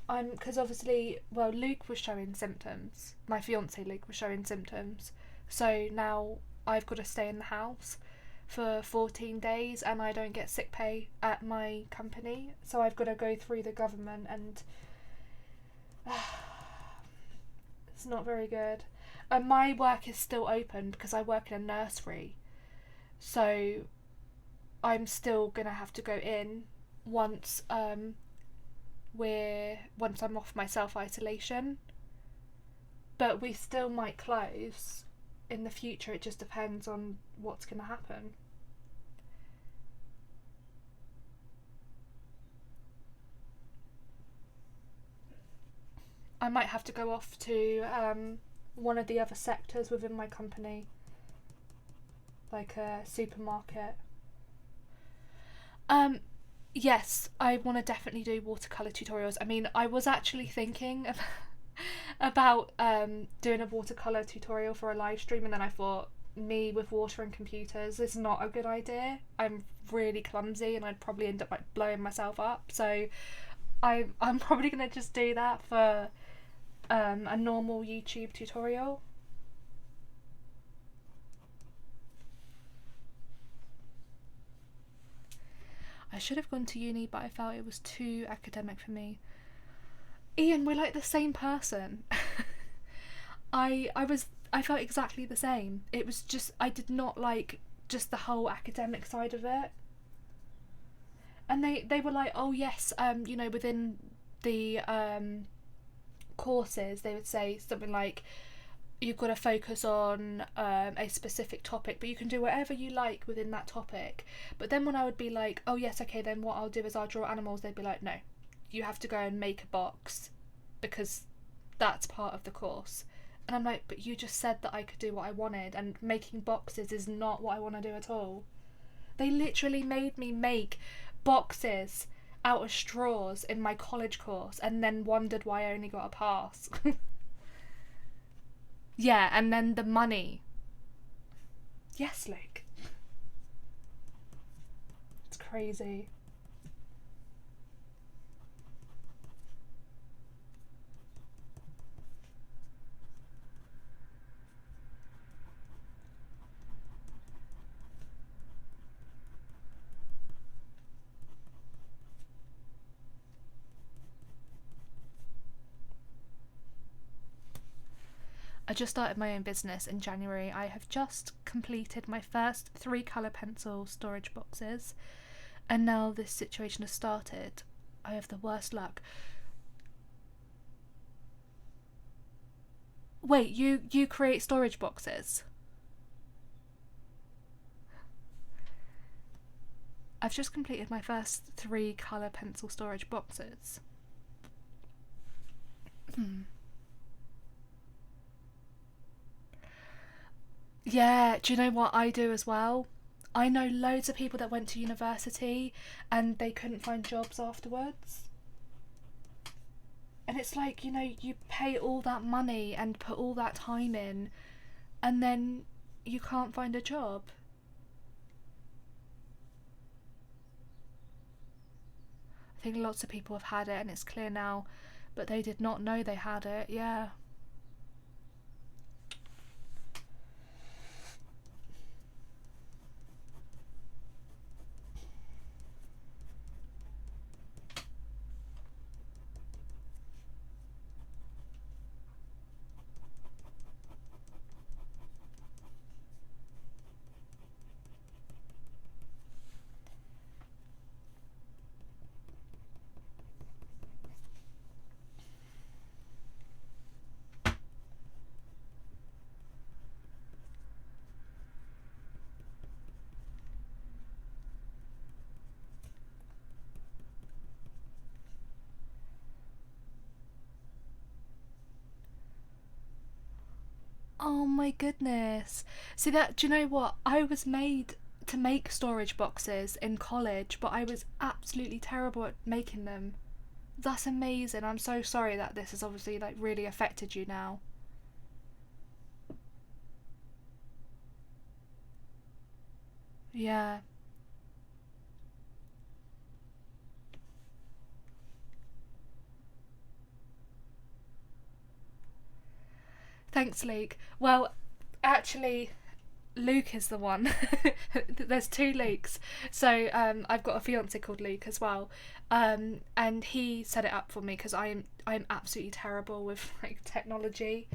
Because obviously, well, Luke was showing symptoms. My fiance Luke was showing symptoms. So now I've got to stay in the house for 14 days, and I don't get sick pay at my company. So I've got to go through the government, and it's not very good. And my work is still open because I work in a nursery. So I'm still going to have to go in once once I'm off my self-isolation, but we still might close in the future. It just depends on what's going to happen. I might have to go off to one of the other sectors within my company, like a supermarket. Yes, I want to definitely do watercolour tutorials. I mean, I was actually thinking about doing a watercolour tutorial for a live stream, and then I thought, me with water and computers is not a good idea. I'm really clumsy and I'd probably end up like blowing myself up. So I'm probably gonna just do that for a normal YouTube tutorial. I should have gone to uni, but I felt it was too academic for me. Ian, we're like the same person. I felt exactly the same. It was just, I did not like just the whole academic side of it. And they were like, oh yes, you know, within the courses, they would say something like, you've got to focus on a specific topic, but you can do whatever you like within that topic. But then when I would be like, oh yes, okay, then what I'll do is I'll draw animals, they'd be like, no, you have to go and make a box because that's part of the course. And I'm like, but you just said that I could do what I wanted, and making boxes is not what I want to do at all. They literally made me make boxes out of straws in my college course and then wondered why I only got a pass. Yeah, and then the money. Yes, Luke. It's crazy. I just started my own business in January. I have just completed my first 3 colour pencil storage boxes, and now this situation has started. I have the worst luck. Wait, you create storage boxes? I've just completed my first 3 colour pencil storage boxes. Yeah, do you know what I do as well? I know loads of people that went to university and they couldn't find jobs afterwards. And it's like, you know, you pay all that money and put all that time in, and then you can't find a job. I think lots of people have had it and it's clear now, but they did not know they had it, yeah. Oh my goodness. See that, do you know what? I was made to make storage boxes in college, but I was absolutely terrible at making them. That's amazing. I'm so sorry that this has obviously like really affected you now. Yeah. Thanks, Luke. Well, actually, Luke is the one. There's 2 Lukes. So I've got a fiance called Luke as well, and he set it up for me because I'm absolutely terrible with like technology.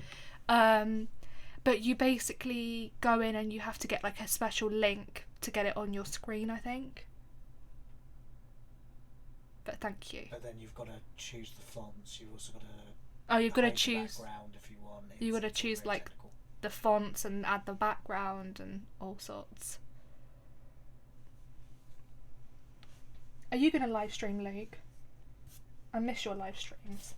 But you basically go in and you have to get like a special link to get it on your screen, I think. But thank you. But then you've got to choose the fonts. You've also got to. Oh, you've got to choose. Background if you want. You've got to choose like technical. The fonts and add the background and all sorts. Are you going to live stream, Luke? I miss your live streams.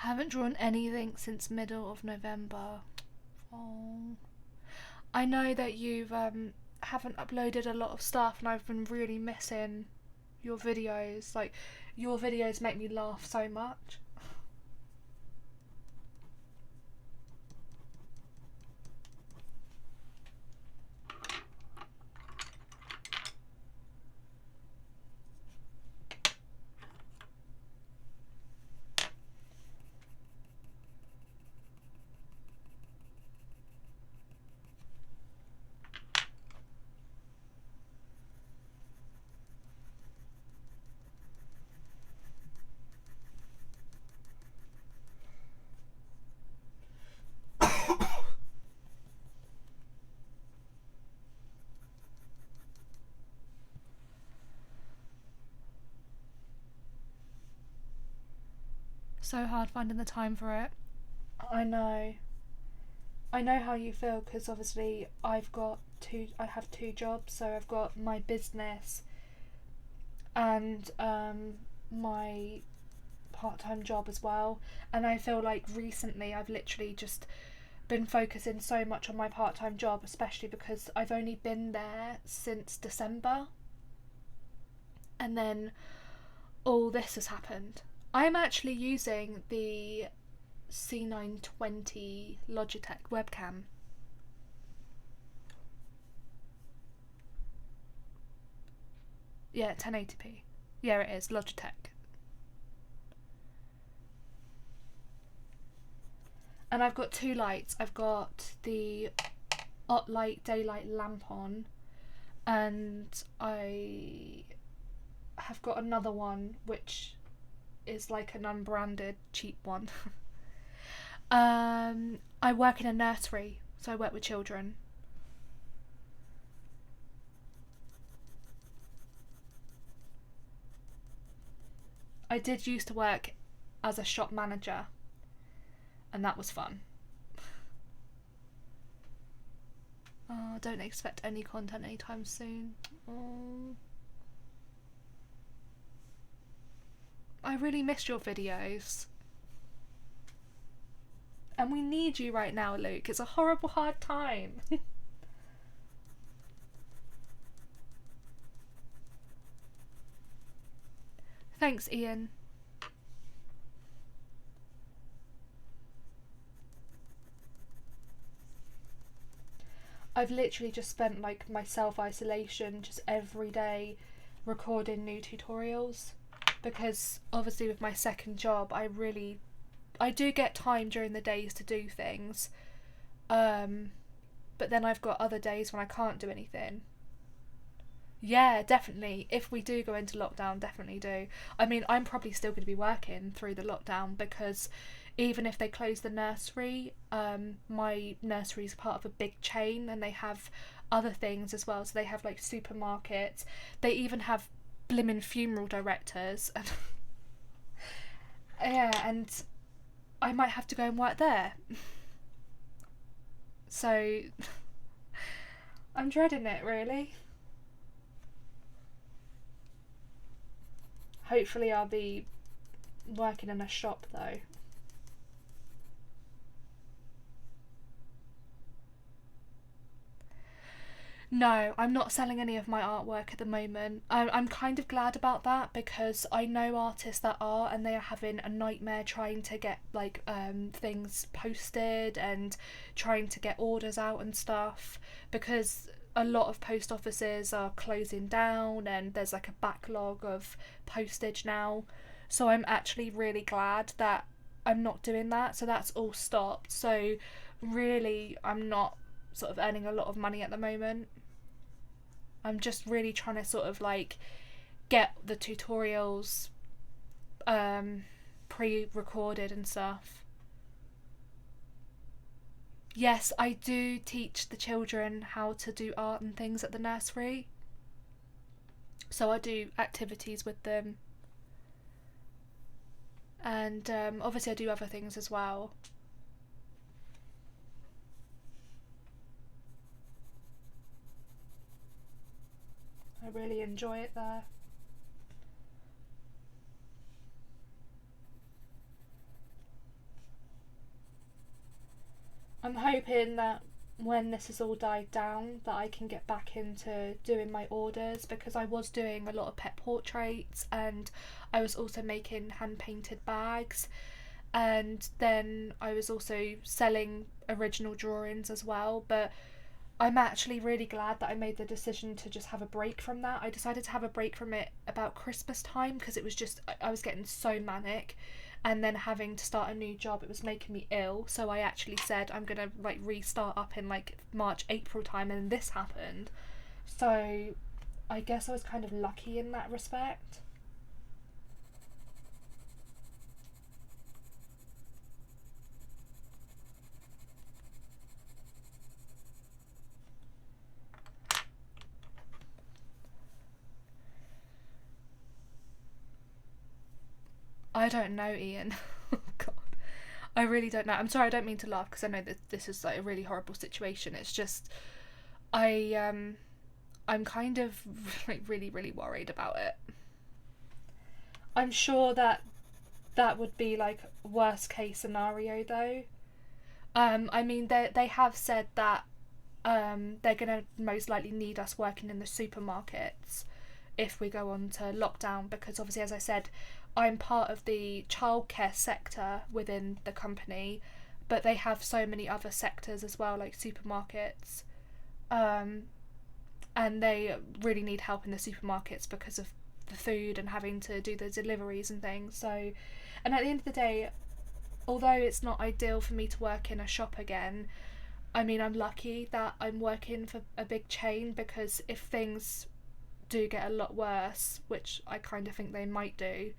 Haven't drawn anything since middle of November. Oh. I know that you've haven't uploaded a lot of stuff, and I've been really missing your videos. Like, your videos make me laugh so much. So hard finding the time for it. I know. I know how you feel, because obviously I have two jobs. So I've got my business and my part-time job as well, and I feel like recently I've literally just been focusing so much on my part-time job, especially because I've only been there since December, and then all this has happened. I'm actually using the C920 Logitech webcam. Yeah, 1080p. Yeah, it is Logitech. And I've got two lights. I've got the OttLight daylight lamp on, and I have got another one which is like an unbranded cheap one. I work in a nursery, so I work with children. I did used to work as a shop manager, and that was fun. Oh, don't expect any content anytime soon. Oh. I really missed your videos. And we need you right now, Luke. It's a horrible hard time. Thanks, Ian. I've literally just spent like my self-isolation just every day recording new tutorials, because obviously with my second job I do get time during the days to do things, but then I've got other days when I can't do anything. Yeah, definitely. If we do go into lockdown, definitely do. I mean, I'm probably still going to be working through the lockdown, because even if they close the nursery, my nursery is part of a big chain, and they have other things as well. So they have like supermarkets. They even have blimmin' funeral directors. And yeah, and I might have to go and work there. So I'm dreading it, really. Hopefully I'll be working in a shop though. No, I'm not selling any of my artwork at the moment. I'm kind of glad about that, because I know artists that are, and they are having a nightmare trying to get like things posted and trying to get orders out and stuff, because a lot of post offices are closing down and there's like a backlog of postage now. So I'm actually really glad that I'm not doing that. So that's all stopped. So really, I'm not sort of earning a lot of money at the moment. I'm just really trying to sort of like get the tutorials pre-recorded and stuff. Yes, I do teach the children how to do art and things at the nursery. So I do activities with them. And obviously I do other things as well. I really enjoy it there. I'm hoping that when this has all died down that I can get back into doing my orders, because I was doing a lot of pet portraits and I was also making hand painted bags, and then I was also selling original drawings as well. But I'm actually really glad that I made the decision to just have a break from that. I decided to have a break from it about Christmas time because it was just, I was getting so manic, and then having to start a new job, it was making me ill. So I actually said I'm gonna like restart up in like March, April time, and this happened. So I guess I was kind of lucky in that respect. I don't know, Ian. God, I really don't know. I'm sorry, I don't mean to laugh because I know that this is like a really horrible situation. It's just I I'm kind of like really worried about it. I'm sure that that would be like worst case scenario though. I mean they have said that they're gonna most likely need us working in the supermarkets if we go on to lockdown, because obviously, as I said, I'm part of the childcare sector within the company, but they have so many other sectors as well, like supermarkets, um, and they really need help in the supermarkets because of the food and having to do the deliveries and things. So, and at the end of the day, although it's not ideal for me to work in a shop again, I mean, I'm lucky that I'm working for a big chain, because if things do get a lot worse, which I kind of think they might do,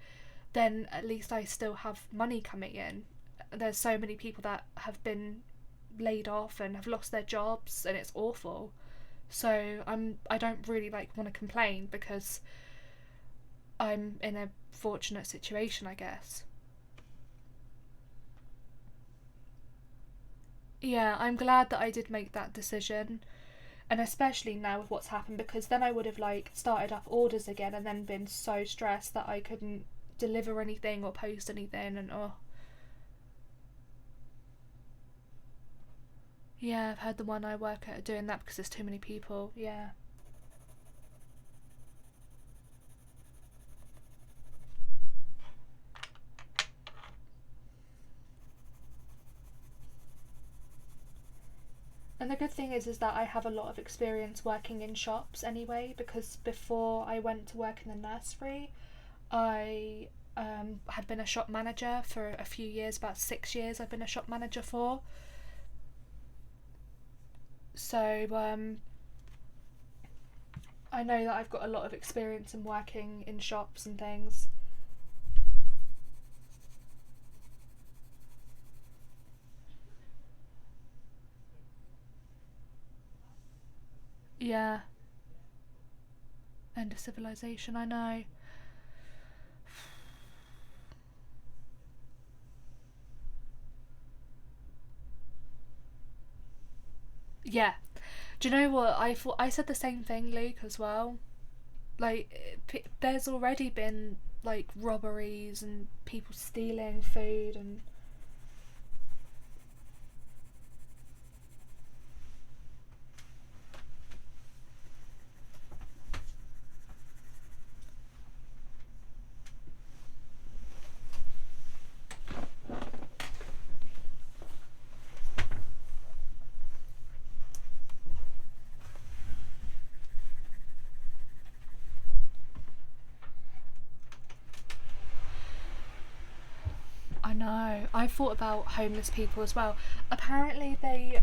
then at least I still have money coming in. There's so many people that have been laid off and have lost their jobs, and it's awful. So I don't really like want to complain because I'm in a fortunate situation, I guess. Yeah, I'm glad that I did make that decision, and especially now with what's happened, because then I would have like started up orders again and then been so stressed that I couldn't deliver anything or post anything. And oh yeah, I've heard the one I work at are doing that because there's too many people. Yeah. And the good thing is that I have a lot of experience working in shops anyway, because before I went to work in the nursery, I had been a shop manager for a few years, about 6 years I've been a shop manager for. So I know that I've got a lot of experience in working in shops and things. Yeah, end of civilization, I know. Yeah. Do you know what? I thought I said the same thing, Luke, as well. Like, there's already been like robberies and people stealing food and I know. I thought about homeless people as well. Apparently, they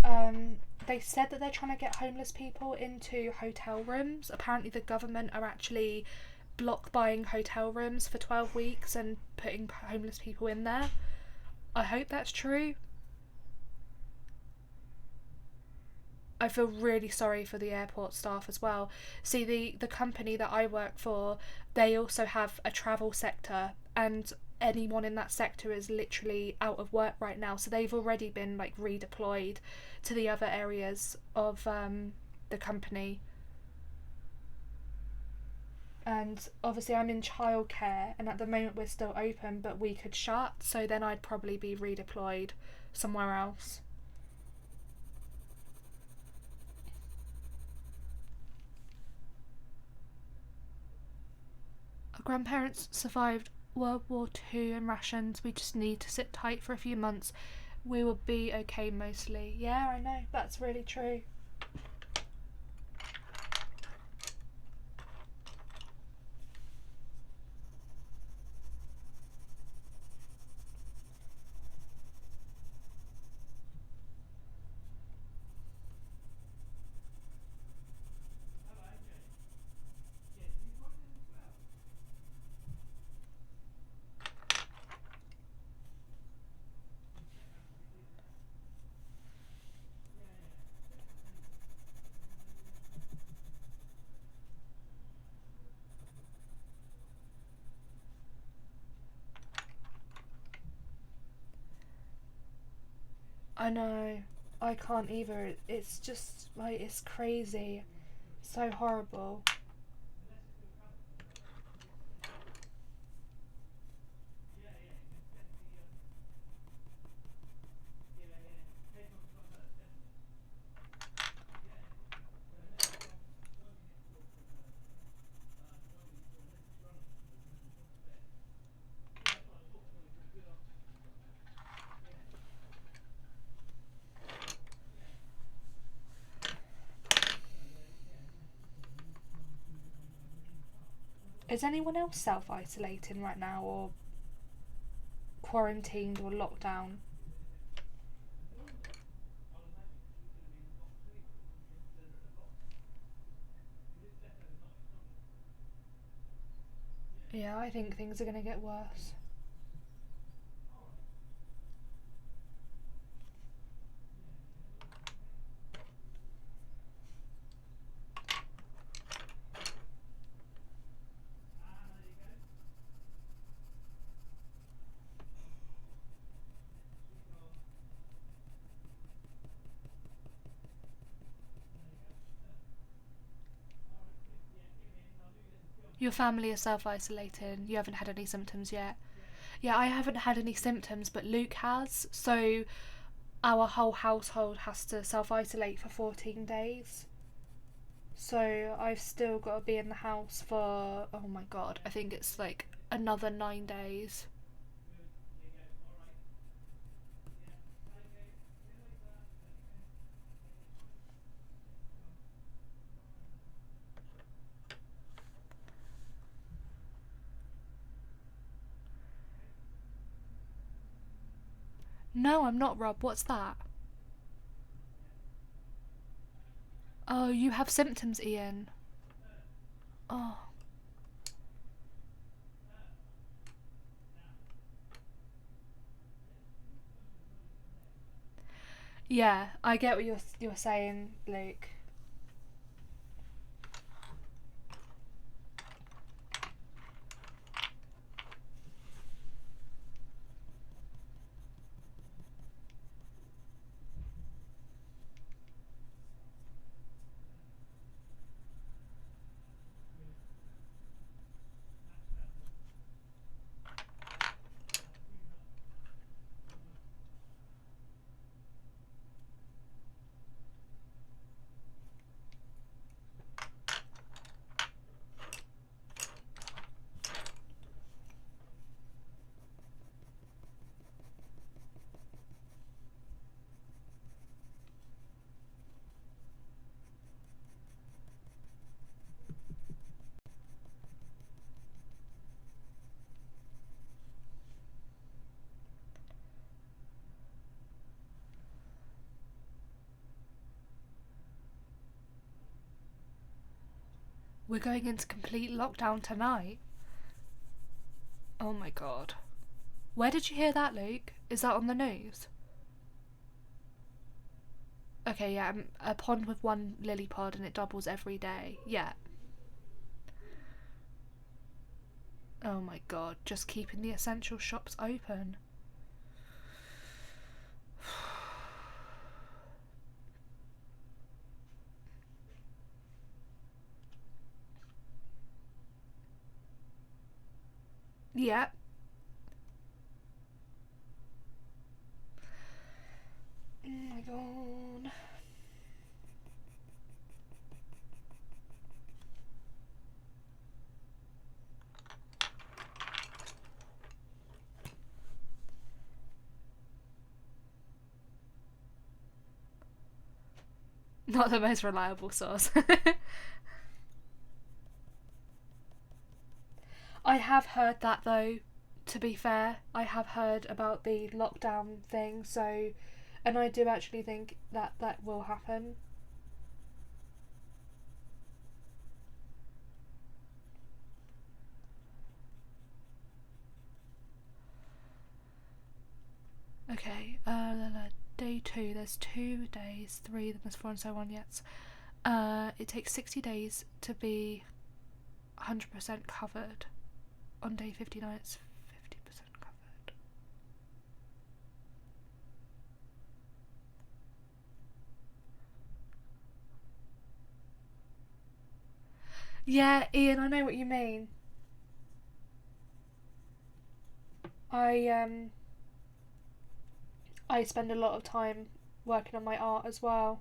said that they're trying to get homeless people into hotel rooms. Apparently, the government are actually block buying hotel rooms for 12 weeks and putting homeless people in there. I hope that's true. I feel really sorry for the airport staff as well. See, the company that I work for, they also have a travel sector, and anyone in that sector is literally out of work right now. So they've already been like redeployed to the other areas of the company. And obviously, I'm in childcare, and at the moment we're still open, but we could shut. So then I'd probably be redeployed somewhere else. grandparents survived World War II and rations. We just need to sit tight for a few months. We will be okay mostly. Yeah, I know. That's really true. I know. I can't either. It's just like, it's crazy. So horrible. Is anyone else self-isolating right now, or quarantined or locked down? Yeah, I think things are going to get worse. Your family is self-isolating. You haven't had any symptoms yet. Yeah, I haven't had any symptoms, but Luke has. So our whole household has to self-isolate for 14 days. So I've still got to be in the house for, oh my god, I think it's like another 9 days. No, I'm not, Rob. What's that? Oh, you have symptoms, Ian. Oh. Yeah, I get what you're saying, Luke. We're going into complete lockdown tonight. Oh my god. Where did you hear that, Luke? Is that on the news? Okay, yeah, a pond with one lily pod and it doubles every day. Yeah. Oh my god, just keeping the essential shops open. Yeah. Oh my god. Not the most reliable source. I have heard that though, to be fair. I have heard about the lockdown thing, so, and I do actually think that that will happen. Okay, day 2, there's 2 days, 3, then there's 4 and so on, yes. It takes 60 days to be 100% covered. On day 59 it's 50% covered. Yeah, Ian, I know what you mean. I spend a lot of time working on my art as well.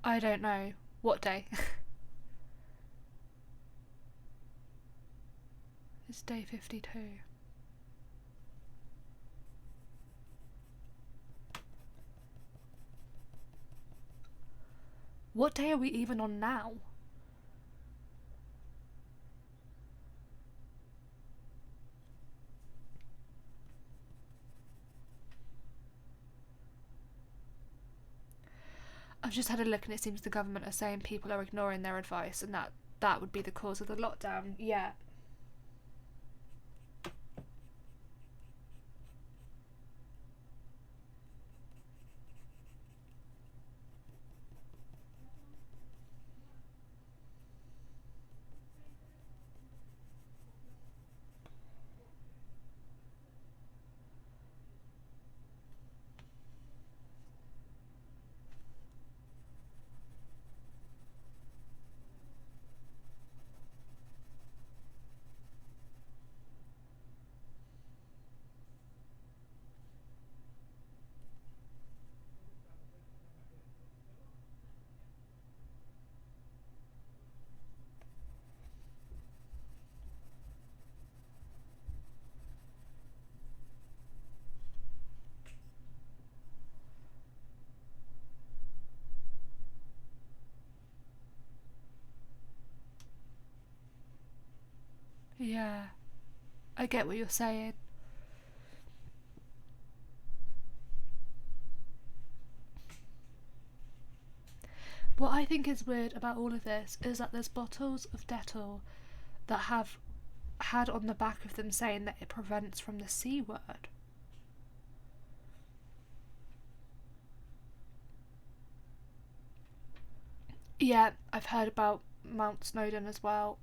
I don't know. What day? It's day 52. What day are we even on now? I've just had a look and it seems the government are saying people are ignoring their advice and that would be the cause of the lockdown. Yeah. Yeah. I get what you're saying. What I think is weird about all of this is that there's bottles of Dettol that have had on the back of them saying that it prevents from the C word. Yeah, I've heard about Mount Snowdon as well.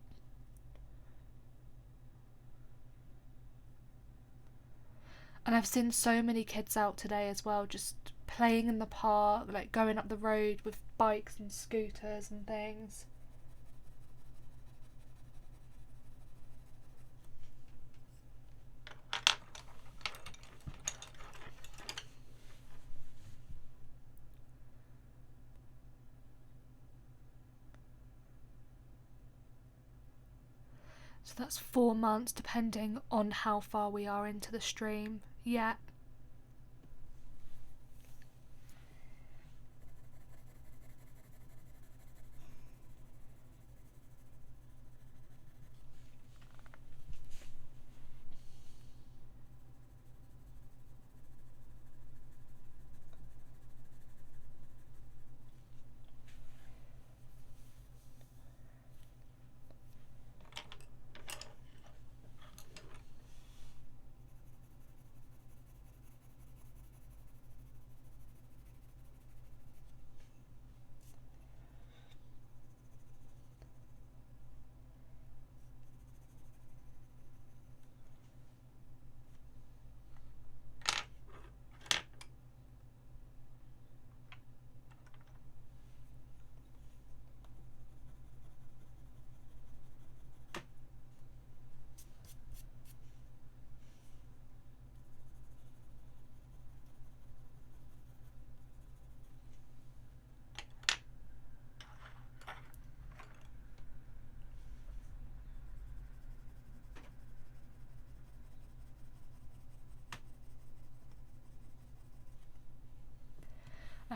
And I've seen so many kids out today as well, just playing in the park, like going up the road with bikes and scooters and things. So that's 4 months depending on how far we are into the stream. Yeah.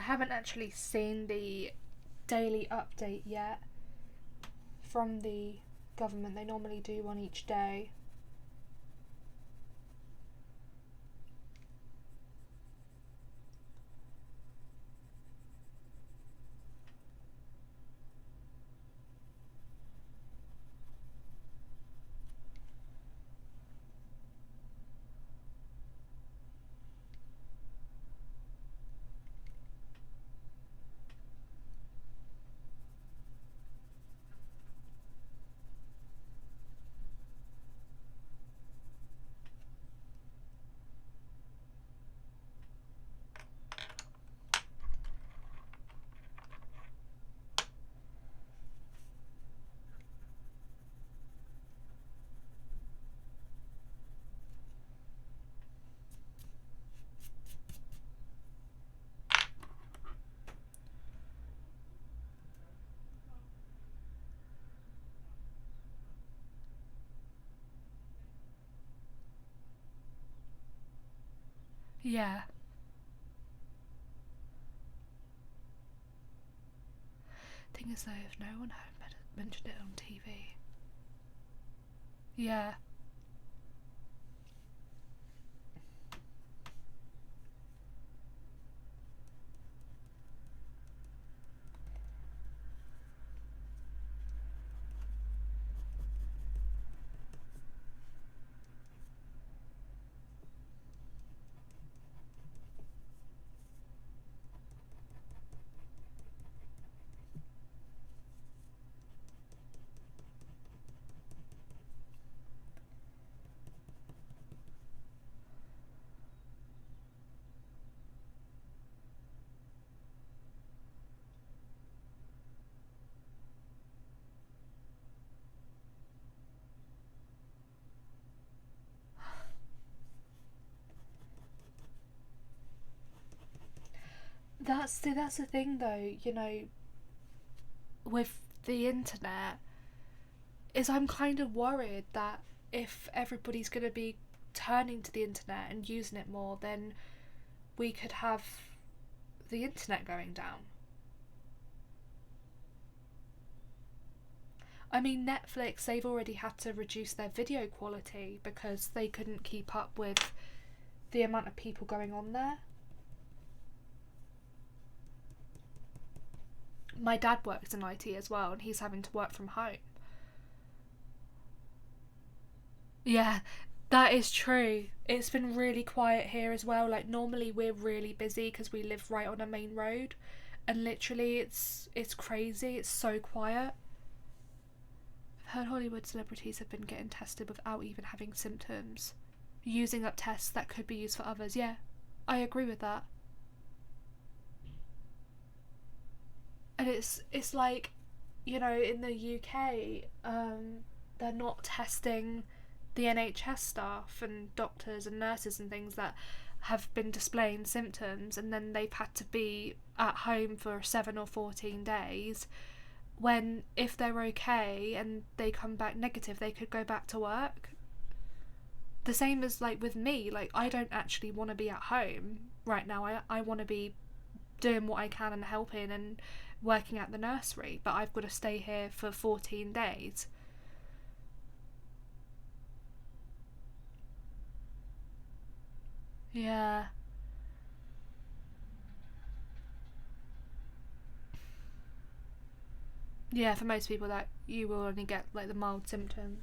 haven't actually seen the daily update yet from the government. They normally do one each day. Yeah. Thing is though, if no one had mentioned it on TV. Yeah. That's the thing though, you know, with the internet, is I'm kind of worried that if everybody's going to be turning to the internet and using it more, then we could have the internet going down. I mean, Netflix, they've already had to reduce their video quality because they couldn't keep up with the amount of people going on there. My dad works in IT as well, and he's having to work from home. Yeah, that is true. It's been really quiet here as well. Like, normally we're really busy because we live right on a main road, and literally it's crazy. It's so quiet. I've heard Hollywood celebrities have been getting tested without even having symptoms, using up tests that could be used for others. Yeah, I agree with that. And it's like, you know, in the UK, they're not testing the NHS staff and doctors and nurses and things that have been displaying symptoms, and then they've had to be at home for 7 or 14 days, when if they're okay and they come back negative, they could go back to work. The same as like with me, like I don't actually want to be at home right now. I want to be doing what I can and helping and working at the nursery, but I've got to stay here for 14 days. Yeah. Yeah, for most people that you will only get like the mild symptoms.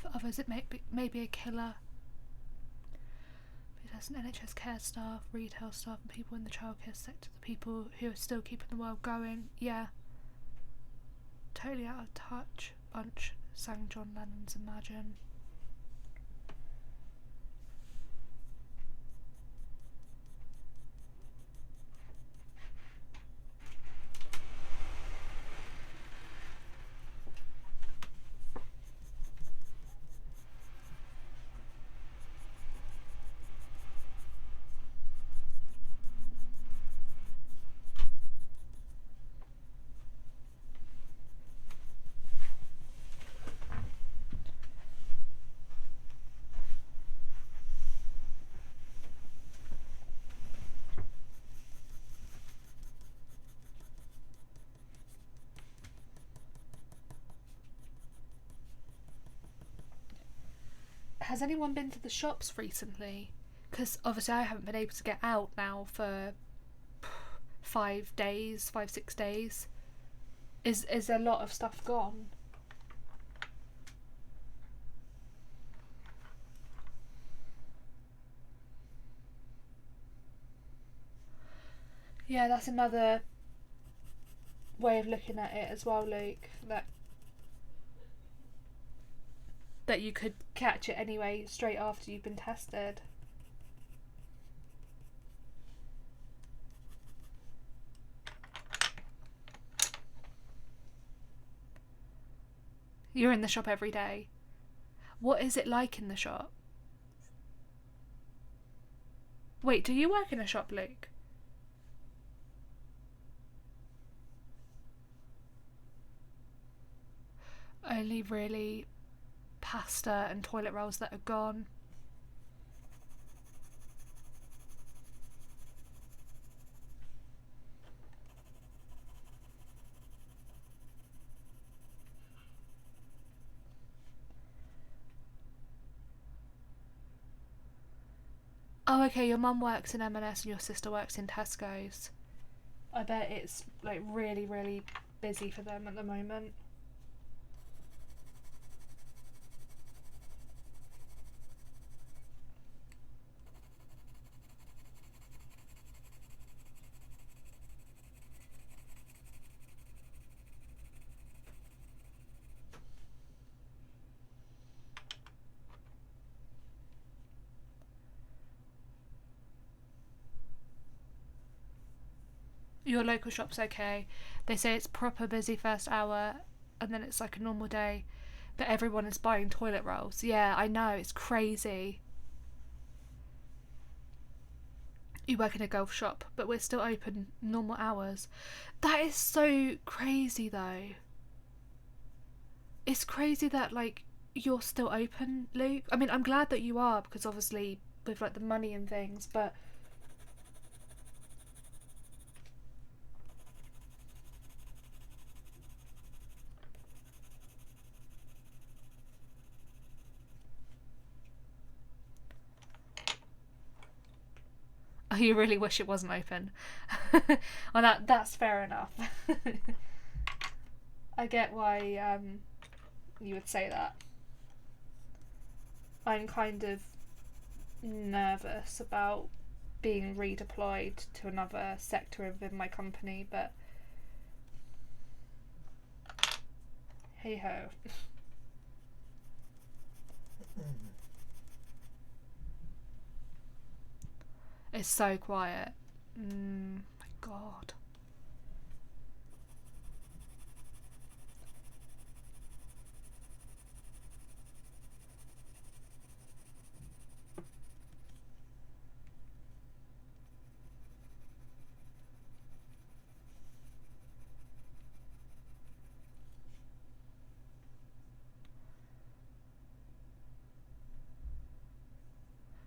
For others, it may be a killer. But it has an NHS care staff, retail staff, and people in the childcare sector, the people who are still keeping the world going. Yeah. Totally out of touch bunch, sang John Lennon's Imagine. Has anyone been to the shops recently? Because obviously I haven't been able to get out now for 5 days, 5-6 days. Is a lot of stuff gone? Yeah, that's another way of looking at it as well, Luke. That you could catch it anyway straight after you've been tested. You're in the shop every day. What is it like in the shop? Wait, do you work in a shop, Luke? Only really pasta and toilet rolls that are gone. Oh, okay, your mum works in M&S and your sister works in Tesco's. I bet it's like really, really busy for them at the moment. Your local shop's okay. They say it's proper busy first hour and then it's like a normal day. But everyone is buying toilet rolls. Yeah, I know, it's crazy. You work in a golf shop, but we're still open normal hours. That is so crazy though. It's crazy that like you're still open, Luke. I mean, I'm glad that you are because obviously with like the money and things, but oh, you really wish it wasn't open. Well, that's fair enough. I get why you would say that. I'm kind of nervous about being redeployed to another sector within my company, but hey ho. It's so quiet. My God.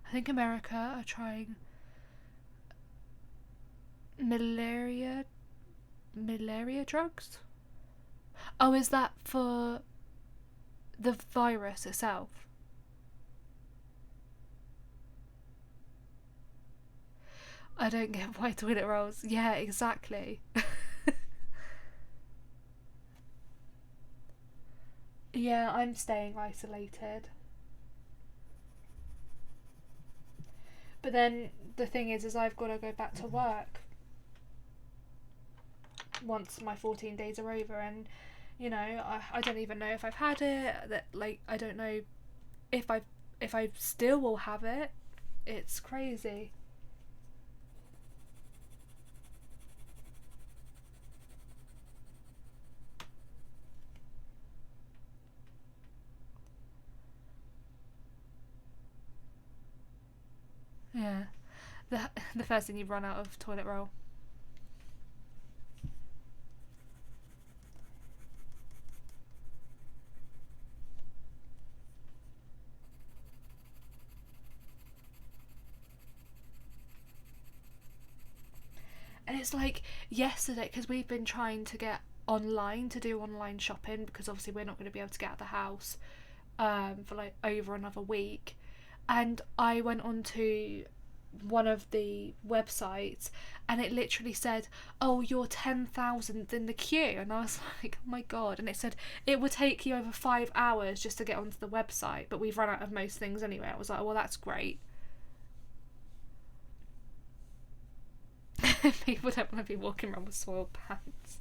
I think America are trying malaria drugs. Oh, is that for the virus itself? I don't get why toilet rolls. Yeah, exactly. Yeah, I'm staying isolated. But then the thing is I've got to go back to work once my 14 days are over, and you know, I don't even know if I've had it. That like I don't know if I still will have it. It's crazy. Yeah. The first thing you run out of toilet roll. And it's like yesterday, because we've been trying to get online to do online shopping, because obviously we're not going to be able to get out of the house for like over another week. And I went on to one of the websites, and it literally said, oh, you're 10,000th in the queue. And I was like, oh my god. And it said it would take you over 5 hours just to get onto the website, but we've run out of most things anyway. I was like, oh, well, that's great. People don't want to be walking around with soiled pants.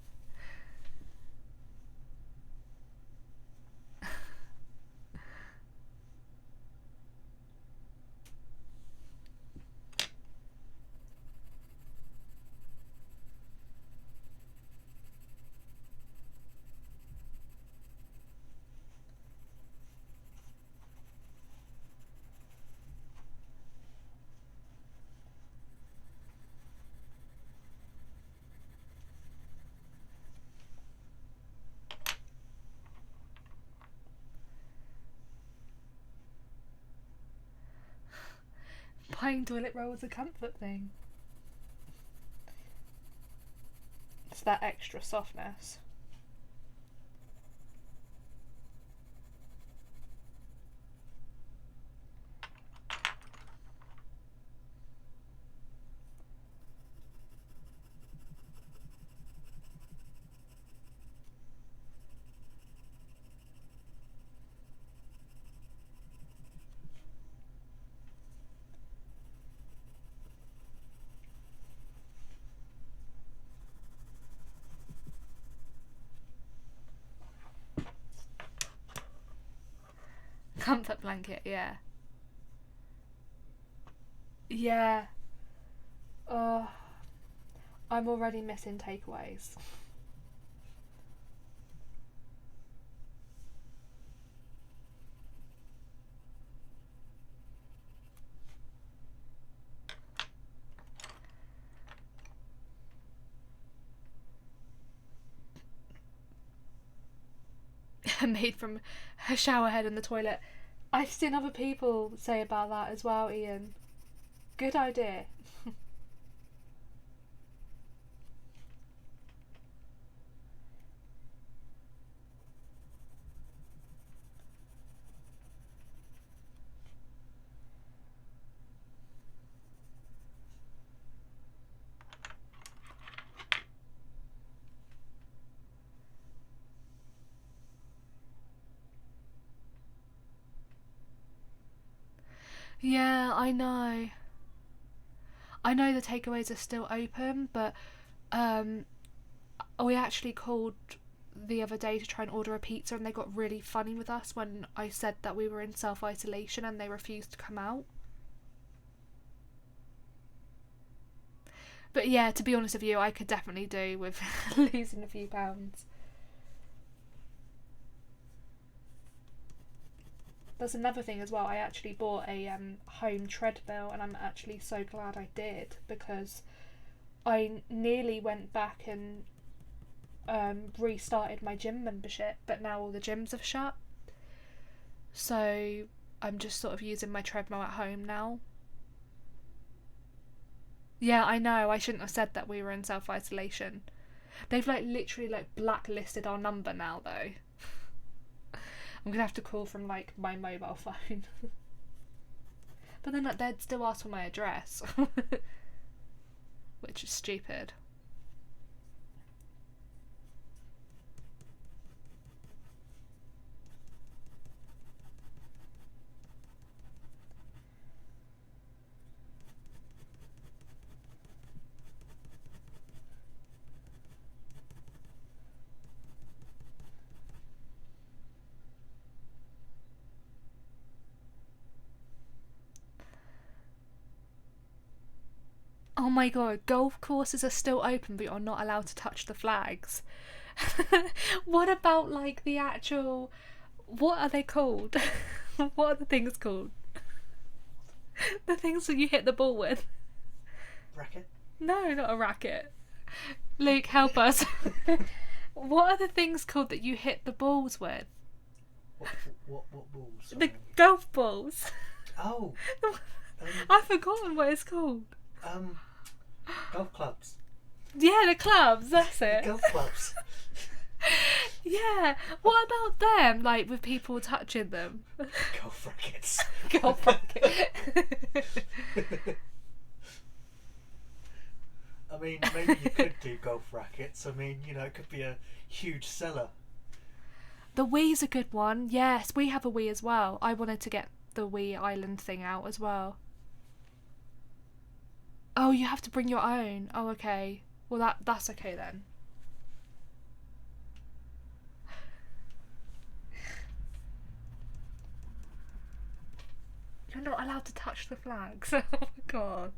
Buying toilet roll is a comfort thing. It's that extra softness. Comfort blanket, yeah. Yeah. Oh, I'm already missing takeaways. Made from a shower head in the toilet. I've seen other people say about that as well, Ian. Good idea. Yeah, I know. I know the takeaways are still open, but um, we actually called the other day to try and order a pizza, and they got really funny with us when I said that we were in self-isolation and they refused to come out. But yeah, to be honest with you, I could definitely do with losing a few pounds. There's another thing as well. I actually bought a home treadmill, and I'm actually so glad I did, because I nearly went back and restarted my gym membership, but now all the gyms have shut. So I'm just sort of using my treadmill at home now. Yeah, I know. I shouldn't have said that we were in self isolation. They've like literally like blacklisted our number now, though. I'm gonna have to call from like my mobile phone. But then like, they'd still ask for my address, which is stupid. Oh my god, golf courses are still open, but you're not allowed to touch the flags. What about like the actual? What are they called? What are the things called? The things that you hit the ball with. Racket? No, not a racket. Luke, help us. What are the things called that you hit the balls with? What balls? The golf balls. Oh. I've forgotten what it's called. Golf clubs. Yeah, the clubs, that's it. Golf clubs. Yeah. What about them? Like with people touching them? Golf rackets. Golf racket. I mean, maybe you could do golf rackets. I mean, you know, it could be a huge seller. The Wii's a good one. Yes, we have a Wii as well. I wanted to get the Wii Island thing out as well. Oh, you have to bring your own. Oh, okay. Well, that's okay then. You're not allowed to touch the flags. Oh my god.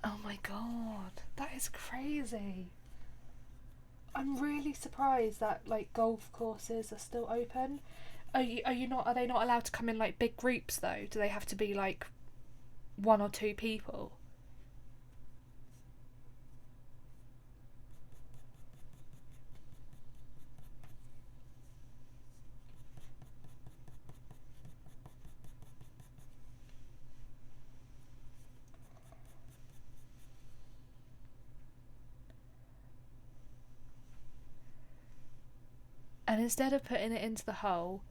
Oh my god, that is crazy. I'm really surprised that like golf courses are still open. Are they not allowed to come in like big groups though? Do they have to be like one or two people? And instead of putting it into the hole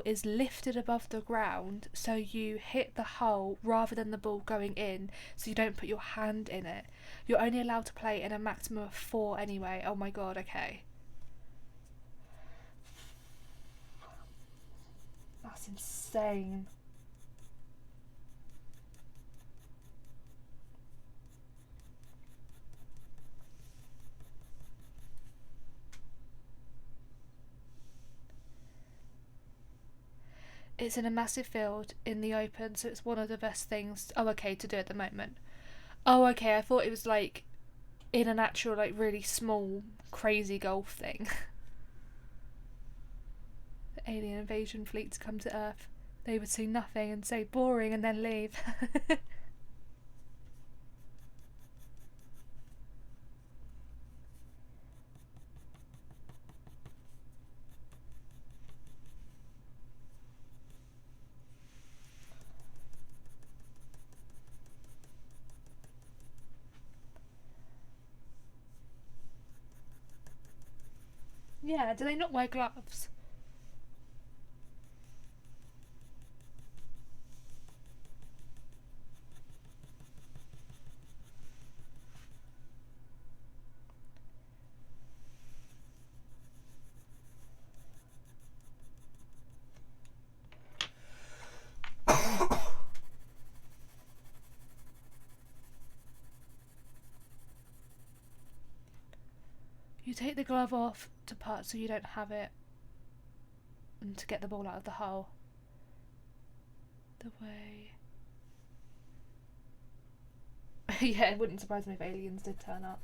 is lifted above the ground, so you hit the hole rather than the ball going in, so you don't put your hand in it. You're only allowed to play in a maximum of 4 anyway. Oh my god, okay. That's insane. It's in a massive field in the open, so it's one of the best things. Oh, okay, to do at the moment. Oh, okay, I thought it was like in an actual, like, really small, crazy golf thing. The alien invasion fleets come to Earth. They would see nothing and say boring and then leave. Yeah, do they not wear gloves? You take the glove off to putt so you don't have it, and to get the ball out of the hole. The way. Yeah, it wouldn't surprise me if aliens did turn up.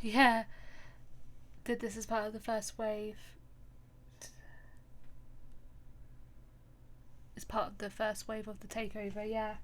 Yeah. Did this as part of the first wave. As part of the first wave of the takeover, yeah.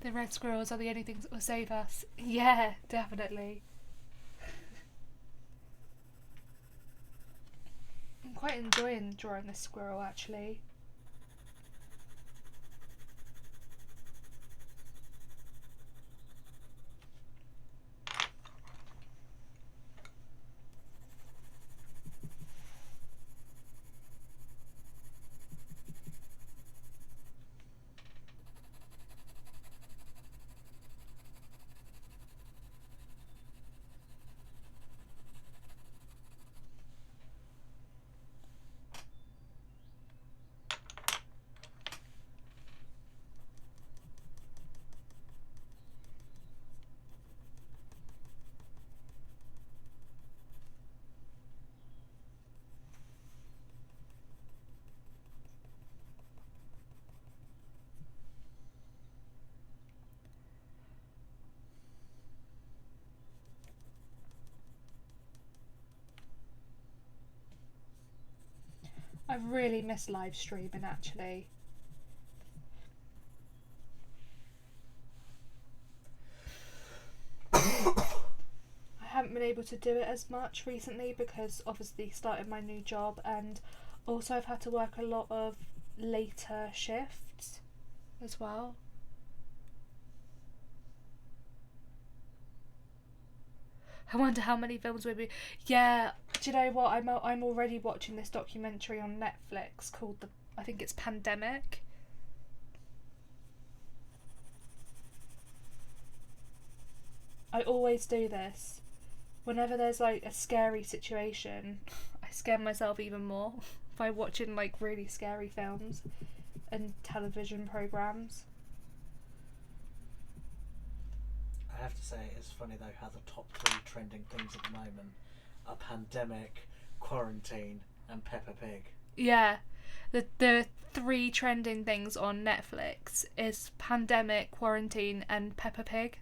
The red squirrels are the only things that will save us. Yeah, definitely. I'm quite enjoying drawing this squirrel, actually. I really miss live streaming, actually. I haven't been able to do it as much recently because obviously started my new job, and also I've had to work a lot of later shifts as well. I wonder how many films we'll be. Yeah, do you know what? I'm already watching this documentary on Netflix called I think it's Pandemic. I always do this. Whenever there's like a scary situation, I scare myself even more by watching like really scary films and television programs. I have to say, it's funny though how the top 3 trending things at the moment are pandemic, quarantine, and Peppa Pig. Yeah, the 3 trending things on Netflix is Pandemic, Quarantine, and Peppa Pig.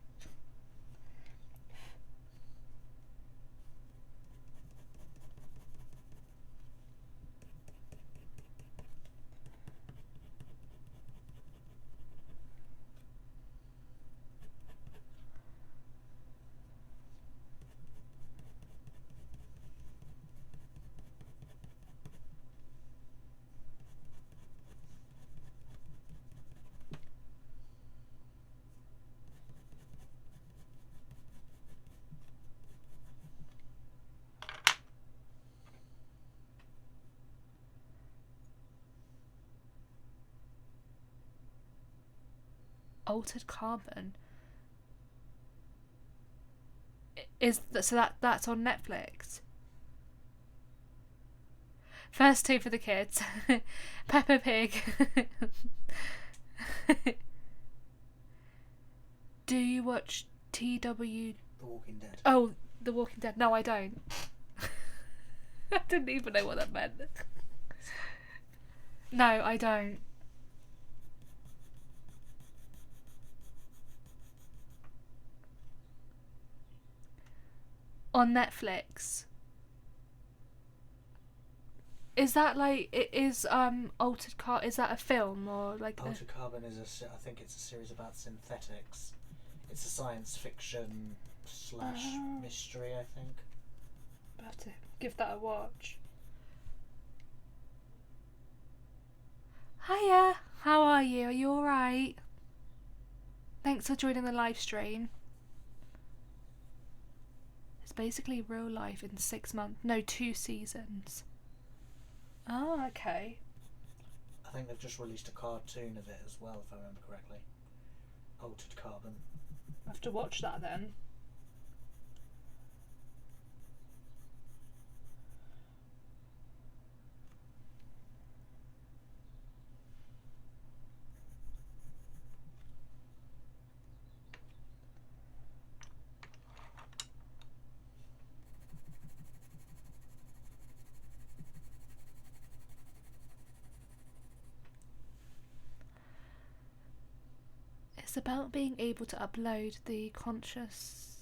Altered Carbon that's on Netflix. First 2 for the kids. Peppa Pig. Do you watch TW? The Walking Dead. Oh, The Walking Dead. No, I don't. I didn't even know what that meant. No, I don't. on Netflix. Is that like it is Altered Carbon? Is that a film or like Altered Carbon is I think it's a series about synthetics. It's a science fiction / mystery, I think. I'll have to give that a watch. Hiya, how are you? Are you alright? Thanks for joining the live stream. It's basically real life in 6 months. No, 2 seasons. Oh, okay. I think they've just released a cartoon of it as well, if I remember correctly. Altered Carbon. I have to watch that then. It's about being able to upload the conscience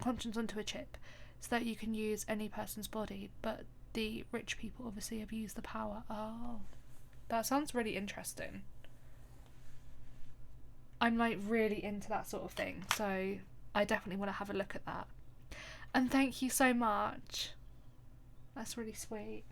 onto a chip so that you can use any person's body, but the rich people obviously have used the power. Oh, that sounds really interesting. I'm like really into that sort of thing, so I definitely want to have a look at that. And thank you so much. That's really sweet.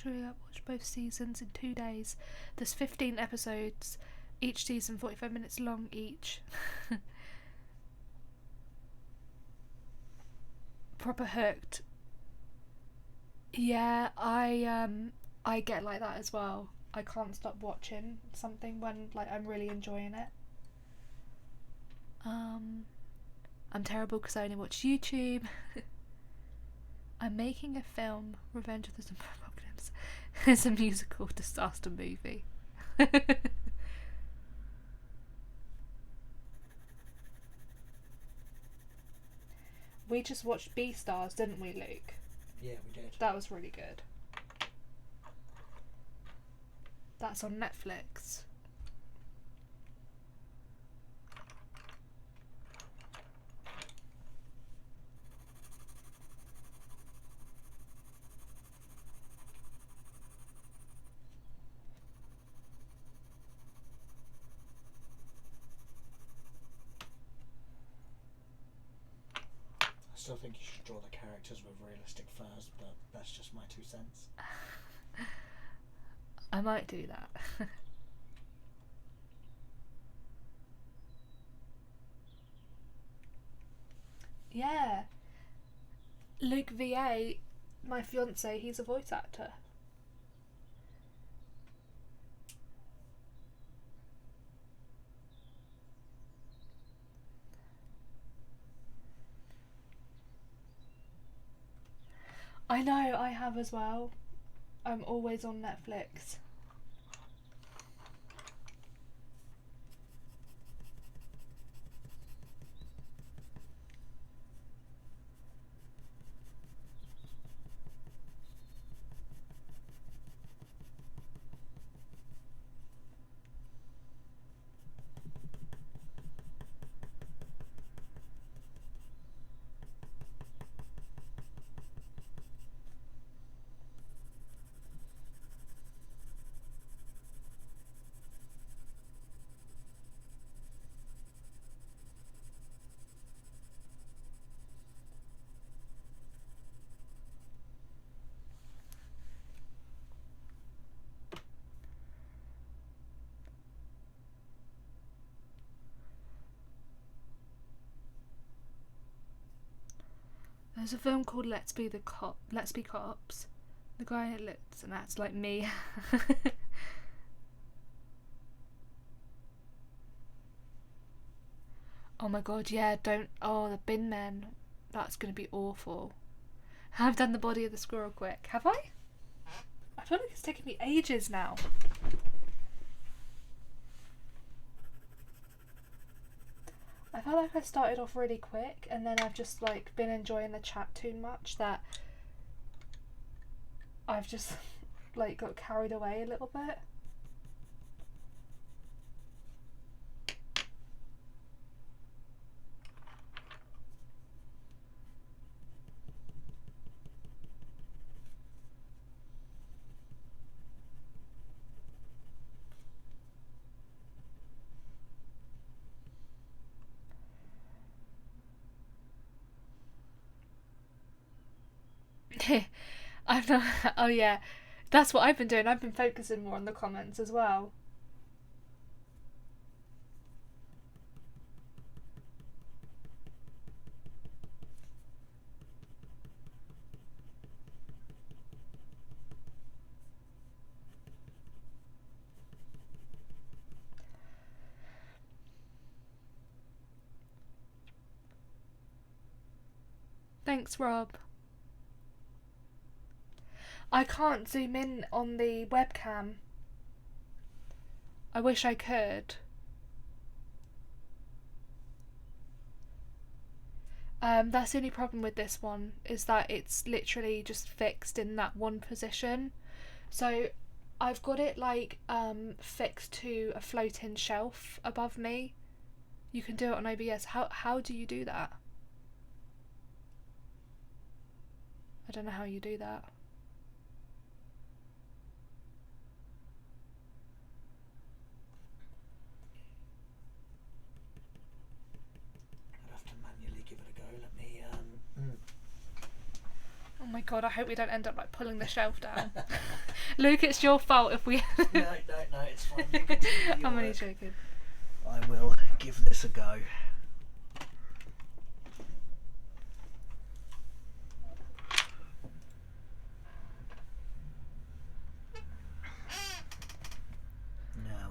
I watched both seasons in 2 days. There's 15 episodes, each season 45 minutes long each. Proper hooked. Yeah, I get like that as well. I can't stop watching something when like I'm really enjoying it. I'm terrible because I only watch YouTube. I'm making a film, Revenge of the Apocalypse. It's a musical disaster movie. We just watched Beastars, didn't we, Luke? Yeah, we did. That was really good. That's on Netflix. I still think you should draw the characters with realistic furs, but that's just my 2 cents. I might do that. Yeah. Luke VA, my fiance, he's a voice actor. I know, I have as well. I'm always on Netflix. There's a film called Let's Be Cops. The guy looks and acts like me. Oh my god, yeah, don't. Oh, the bin men. That's gonna be awful. I've done the body of the squirrel quick. Have I? I feel like it's taken me ages now. I felt like I started off really quick and then I've just like been enjoying the chat too much that I've just like got carried away a little bit. I've not. Oh yeah, that's what I've been doing. I've been focusing more on the comments as well. Thanks, Rob. I can't zoom in on the webcam. I wish I could. That's the only problem with this one, is that it's literally just fixed in that one position. So I've got it like fixed to a floating shelf above me. You can do it on OBS. How do you do that? I don't know how you do that. I'd have to manually give it a go. Let me Oh my god, I hope we don't end up like pulling the shelf down. Luke, it's your fault if we No, it's fine. You continue your I'm only work. joking. I will give this a go. Now,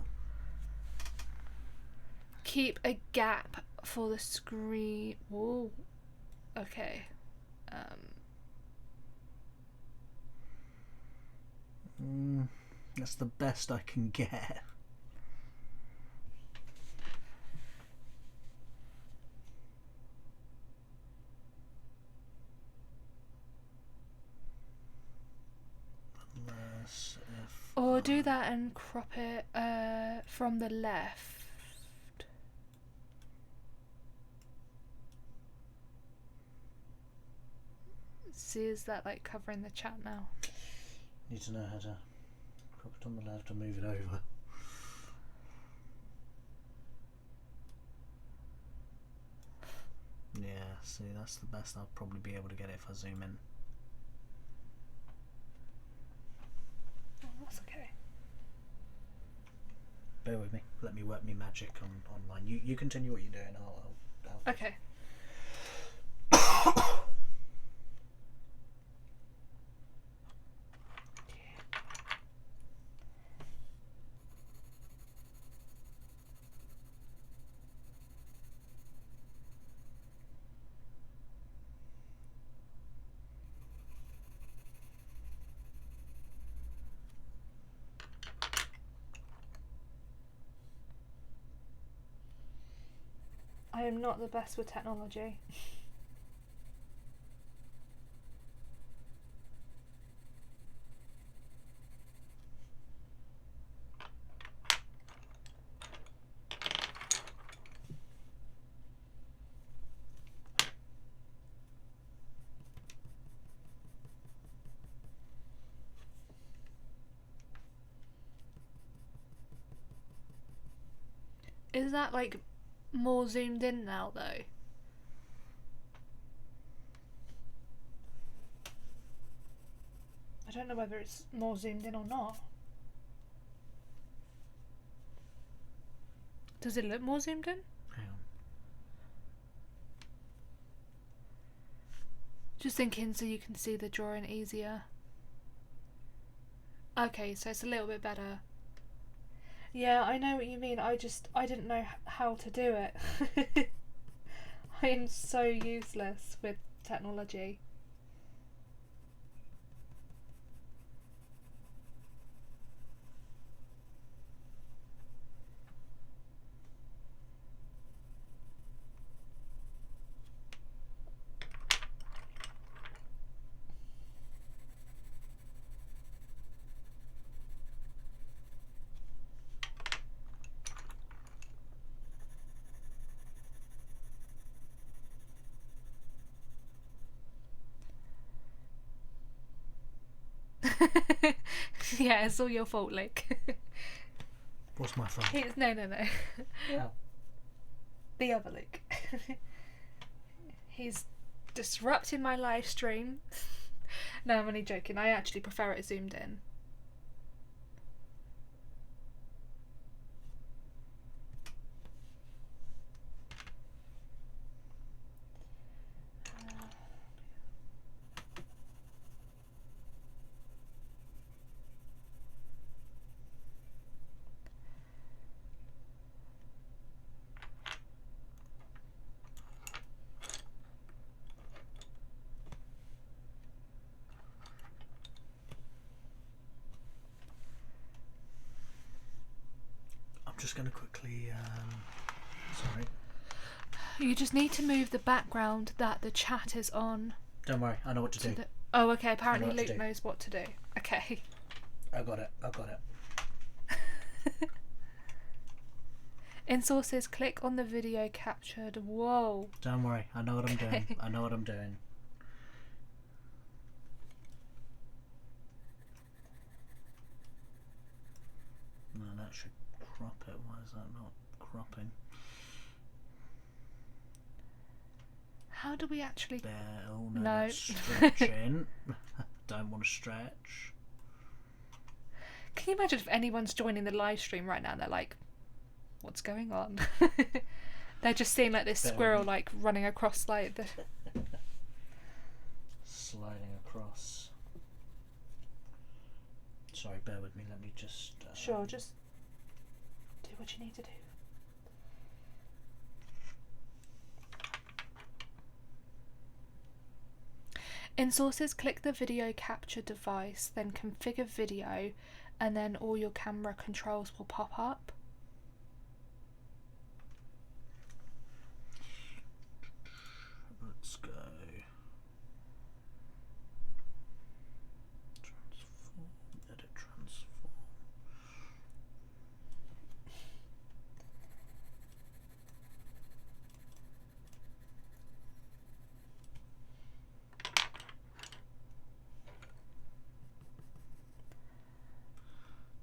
Keep a gap for the screen. Whoa. Okay. that's the best I can get. Unless if Or do that and crop it from the left. See, is that like covering the chat now? need to know how to crop it on the left and move it over. Yeah, see, that's the best I'll probably be able to get it if I zoom in. Oh, that's okay. Bear with me. Let me work me magic online. You continue what you're doing. I'll Okay. I am not the best with technology. Is that like more zoomed in now though? I don't know whether it's more zoomed in or not. Does it look more zoomed in? Hang on. Just thinking so you can see the drawing easier. Okay, so it's a little bit better. Yeah, I know what you mean. I didn't know how to do it. I am so useless with technology. Yeah, it's all your fault, Luke. What's my fault? No. Oh. The other Luke. He's disrupting my live stream. No, I'm only joking. I actually prefer it zoomed in. I'm just going to quickly. Sorry. You just need to move the background that the chat is on. Don't worry, I know what to do. Oh, okay. Apparently Luke knows what to do. Okay. I got it. In sources, click on the video captured. Whoa. Don't worry, I know what I'm doing. I know what I'm doing. No, that should crop it. Why is that not cropping? How do we actually... There. Oh no, No. that's stretching. Don't want to stretch. Can you imagine if anyone's joining the live stream right now and they're like, what's going on? They're just seeing like this squirrel like running across like the... Sliding across. Sorry, bear with me. Let me just... Sure, just do what you need to do. In sources, click the video capture device, then configure video, and then all your camera controls will pop up. Let's go. Transform, edit transform.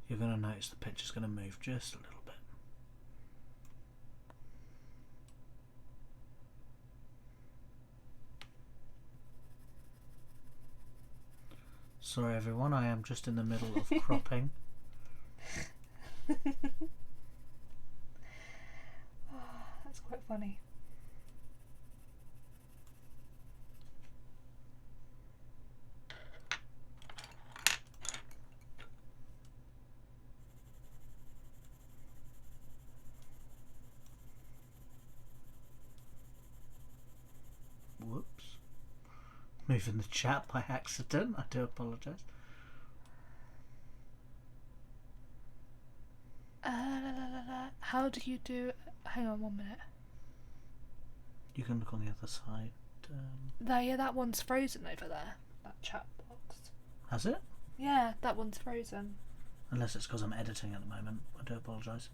You're going to notice the picture's going to move just a little bit. Sorry everyone, I am just in the middle of cropping. That's quite funny. Whoops. Moving the chat by accident. I do apologise. How do you do... Hang on 1 minute. You can look on the other side. Yeah, that one's frozen over there. That chat box. Has it? Yeah, that one's frozen. Unless it's because I'm editing at the moment. I do apologise.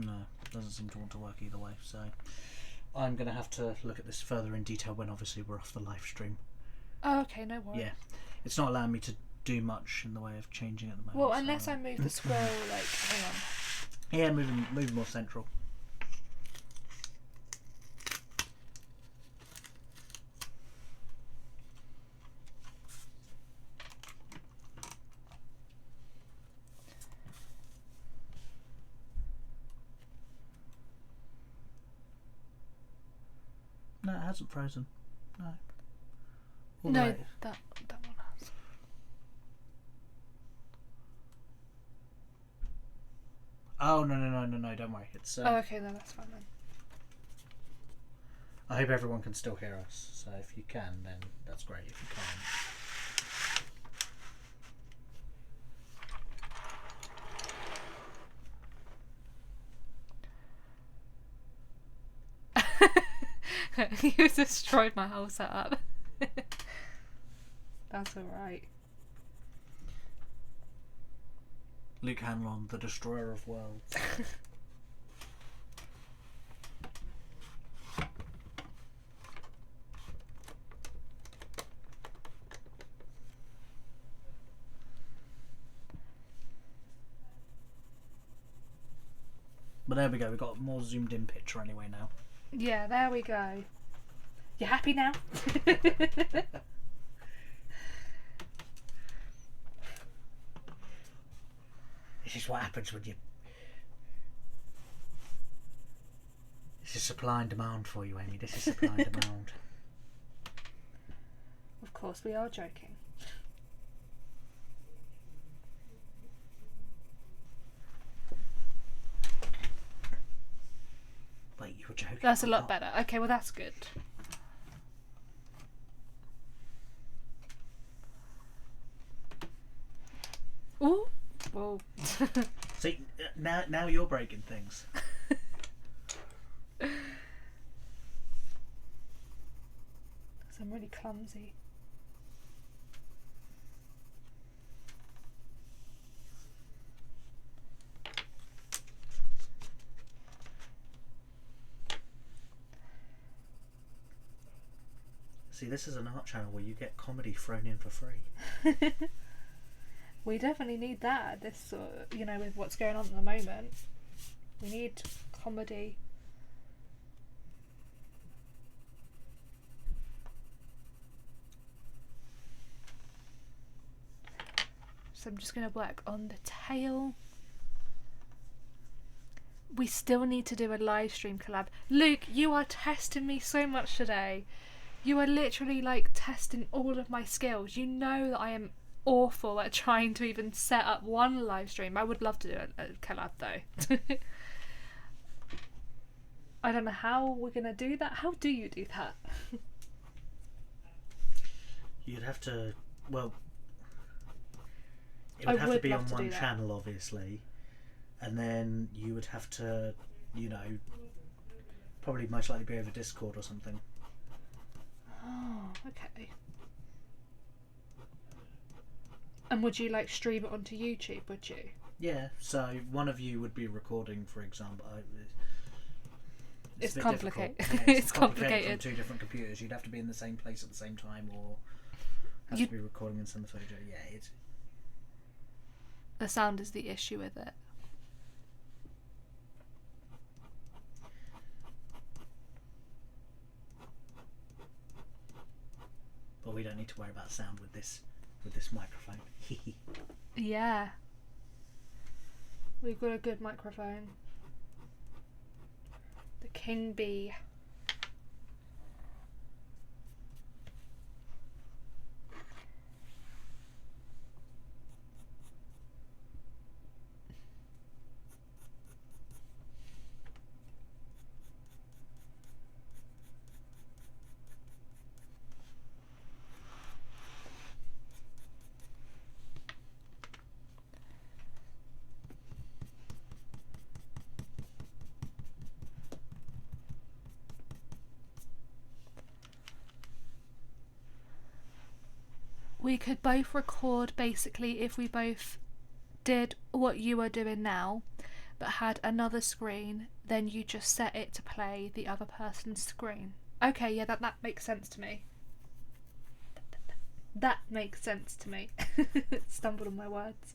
No, doesn't seem to want to work either way, so I'm going to have to look at this further in detail when obviously we're off the live stream. Oh, okay, no worries. Yeah, it's not allowing me to do much in the way of changing at the moment. Well, unless I move the squirrel, like, hang on. Yeah, move more central. No, it hasn't frozen. No. All No, right. that one has. Oh, no, don't worry. It's. Oh, okay, no, that's fine then. I hope everyone can still hear us. So if you can, then that's great. If you can't. You destroyed my whole setup. That's alright. Luke Hanlon, the destroyer of worlds. But there we go, we've got a more zoomed in picture anyway now. Yeah, there we go. You happy now? This is what happens when you... This is supply and demand for you, Amy. This is supply and demand. Of course, we are joking. Wait, you were joking? That's a lot better. Okay, well that's good. Ooh. Whoa. See, now you're breaking things. I'm really clumsy. See, this is an art channel where you get comedy thrown in for free. We definitely need that. This, you know, with what's going on at the moment, we need comedy. So I'm just going to work on the tail. We still need to do a live stream collab. Luke, you are testing me so much today. You are literally like testing all of my skills. You know that I am awful at trying to even set up one live stream. I would love to do a collab though. I don't know how we're going to do that. How do you do that? You'd have to, well, it would have to be on one channel, obviously, and then you would have to, you know, probably most likely be over Discord or something. Oh, okay. And would you like stream it onto YouTube, would you? Yeah, so one of you would be recording, for example. It's complicated. Yeah, it's complicated. From two different computers. You'd have to be in the same place at the same time, or have to be recording and send the footage. Yeah, it's... The sound is the issue with it. But we don't need to worry about sound with this microphone. Yeah. We've got a good microphone. The King Bee. We could both record basically if we both did what you are doing now but had another screen, then you just set it to play the other person's screen. Okay, yeah, that makes sense to me. That makes sense to me. Stumbled on my words.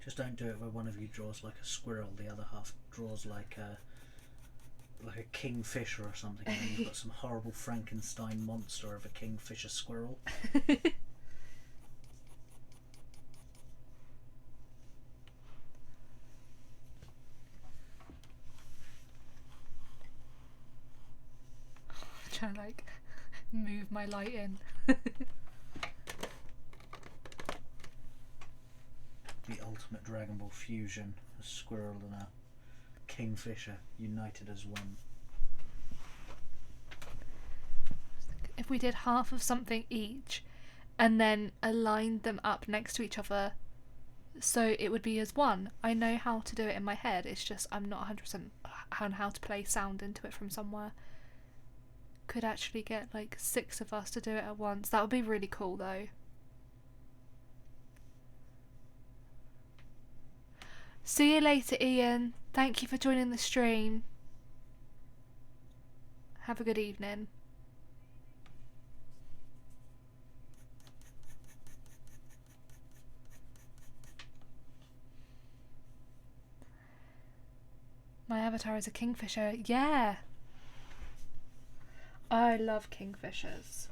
Just don't do it where one of you draws like a squirrel, the other half draws like a like a kingfisher or something, and then you've got some horrible Frankenstein monster of a kingfisher squirrel. Trying to like move my light in. The ultimate Dragon Ball fusion: a squirrel and a kingfisher united as one. If we did half of something each and then aligned them up next to each other so it would be as one. I know how to do it in my head, it's just I'm not 100% on how to play sound into it from somewhere. Could actually get like 6 of us to do it at once. That would be really cool though. See you later, Ian. Thank you for joining the stream. Have a good evening. My avatar is a kingfisher. Yeah. I love kingfishers.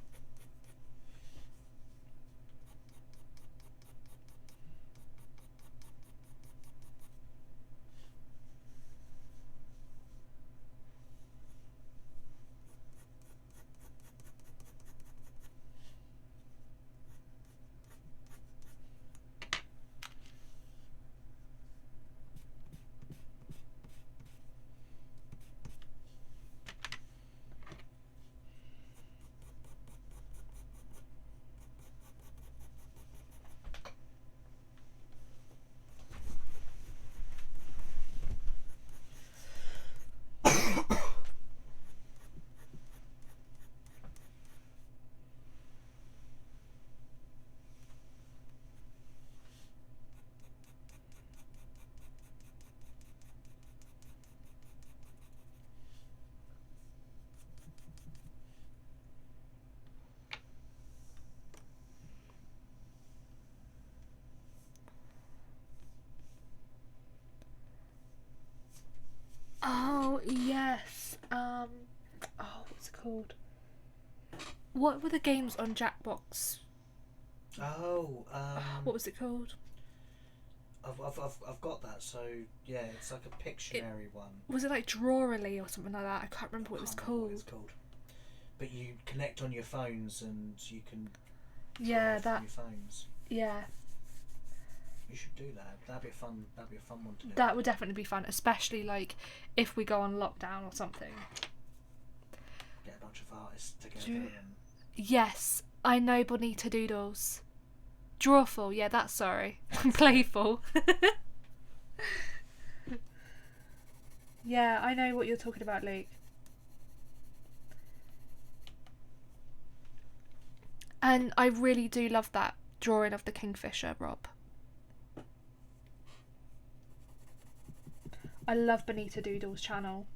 Oh, yes. What's it called? What were the games on Jackbox? What was it called? I've got that. So yeah, it's like a Pictionary one. Was it like Drawrily or something like that? I can't remember what it was called. But you connect on your phones and you can. Yeah, that. From your phones. Yeah. You should do that. That'd be a fun one to do. That would definitely be fun, especially like if we go on lockdown or something. Get a bunch of artists together. Yes, I know Bonita Doodles. Drawful, yeah, that's sorry. Playful. Yeah, I know what you're talking about, Luke. And I really do love that drawing of the kingfisher, Rob. I love Bonita Doodle's channel.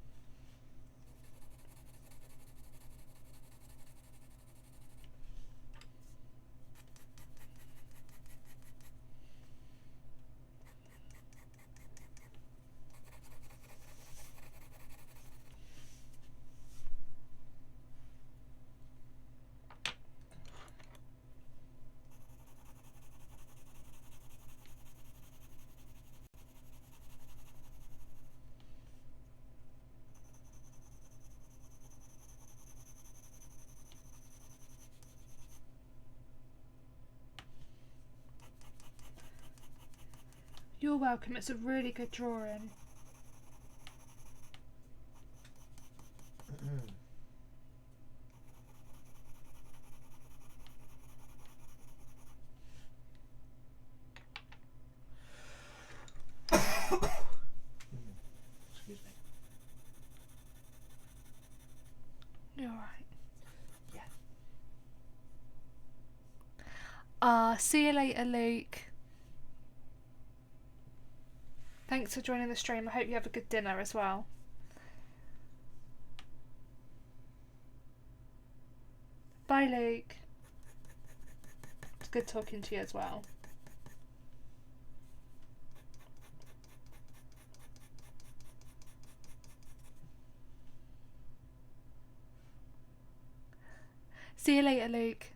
You're welcome, it's a really good drawing. Excuse me. You're alright. Yeah. See you later, Luke. Thanks for joining the stream. I hope you have a good dinner as well. Bye, Luke. It's good talking to you as well. See you later, Luke.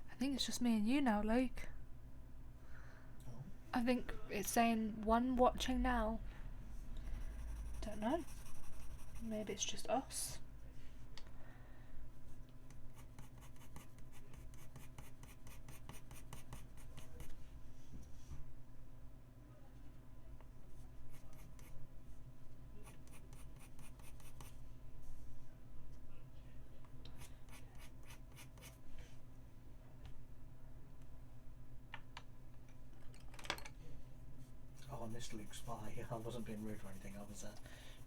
I think it's just me and you now, Luke. Oh. I think it's saying one watching now. Don't know. Maybe it's just us. Oh, I missed Luke's bye. I wasn't being rude or anything. I was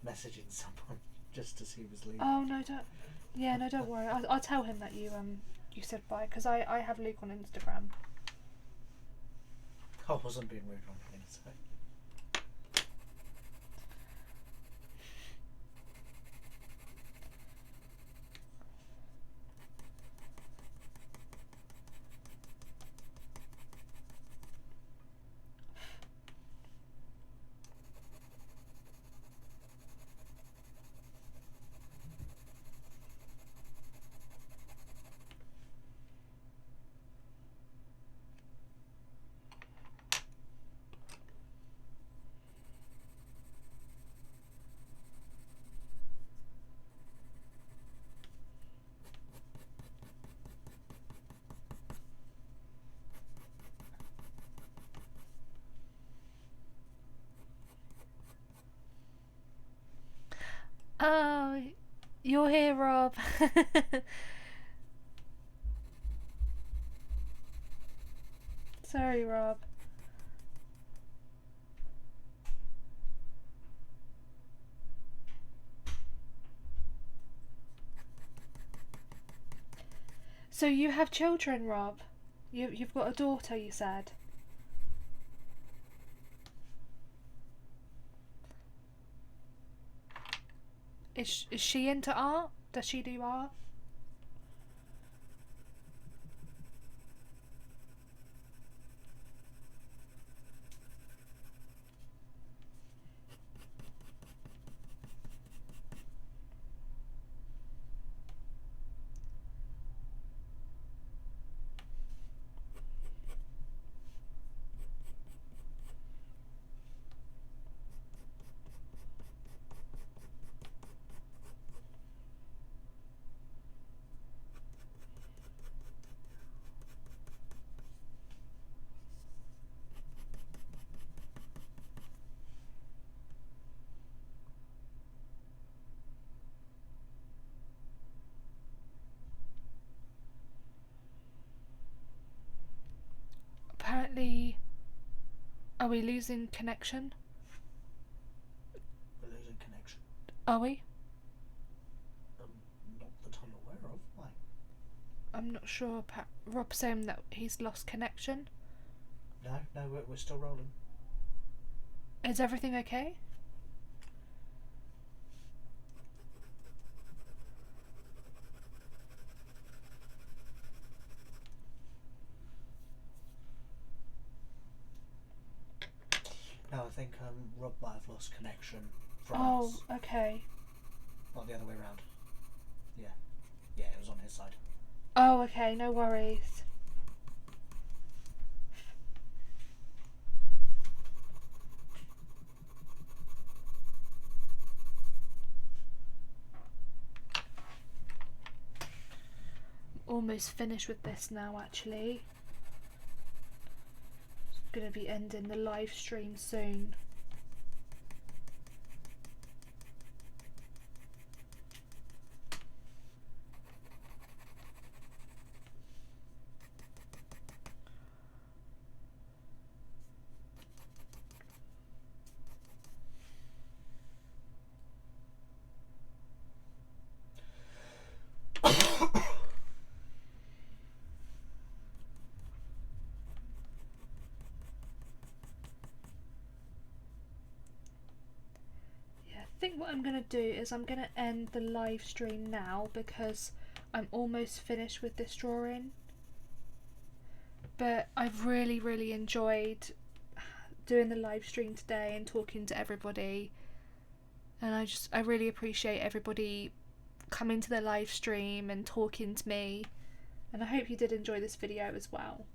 messaging someone just as he was leaving. Oh no, don't. Yeah, no, don't worry. I'll tell him that you said bye, because I have Luke on Instagram. I wasn't being rude or anything, so. Oh, you're here, Rob. Sorry, Rob. So you have children, Rob? You've got a daughter, you said. Is she into art? Does she do art? Apparently, are we losing connection? We're losing connection. Are we? Not that I'm aware of. Why? I'm not sure. Rob's saying that he's lost connection. No, we're still rolling. Is everything okay? No, I think Rob might have lost connection from us. Oh, okay. Not the other way around. Yeah, it was on his side. Oh, okay, no worries. Almost finished with this now, actually. Gonna be ending the live stream soon. think what I'm going to do is I'm going to end the live stream now because I'm almost finished with this drawing. But I've really enjoyed doing the live stream today and talking to everybody, and I really appreciate everybody coming to the live stream and talking to me, and I hope you did enjoy this video as well.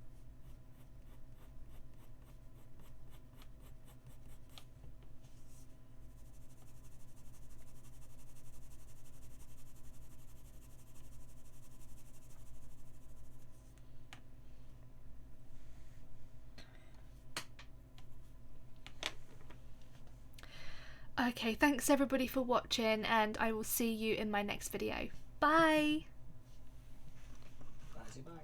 Okay, thanks everybody for watching, and I will see you in my next video. Bye! Bye.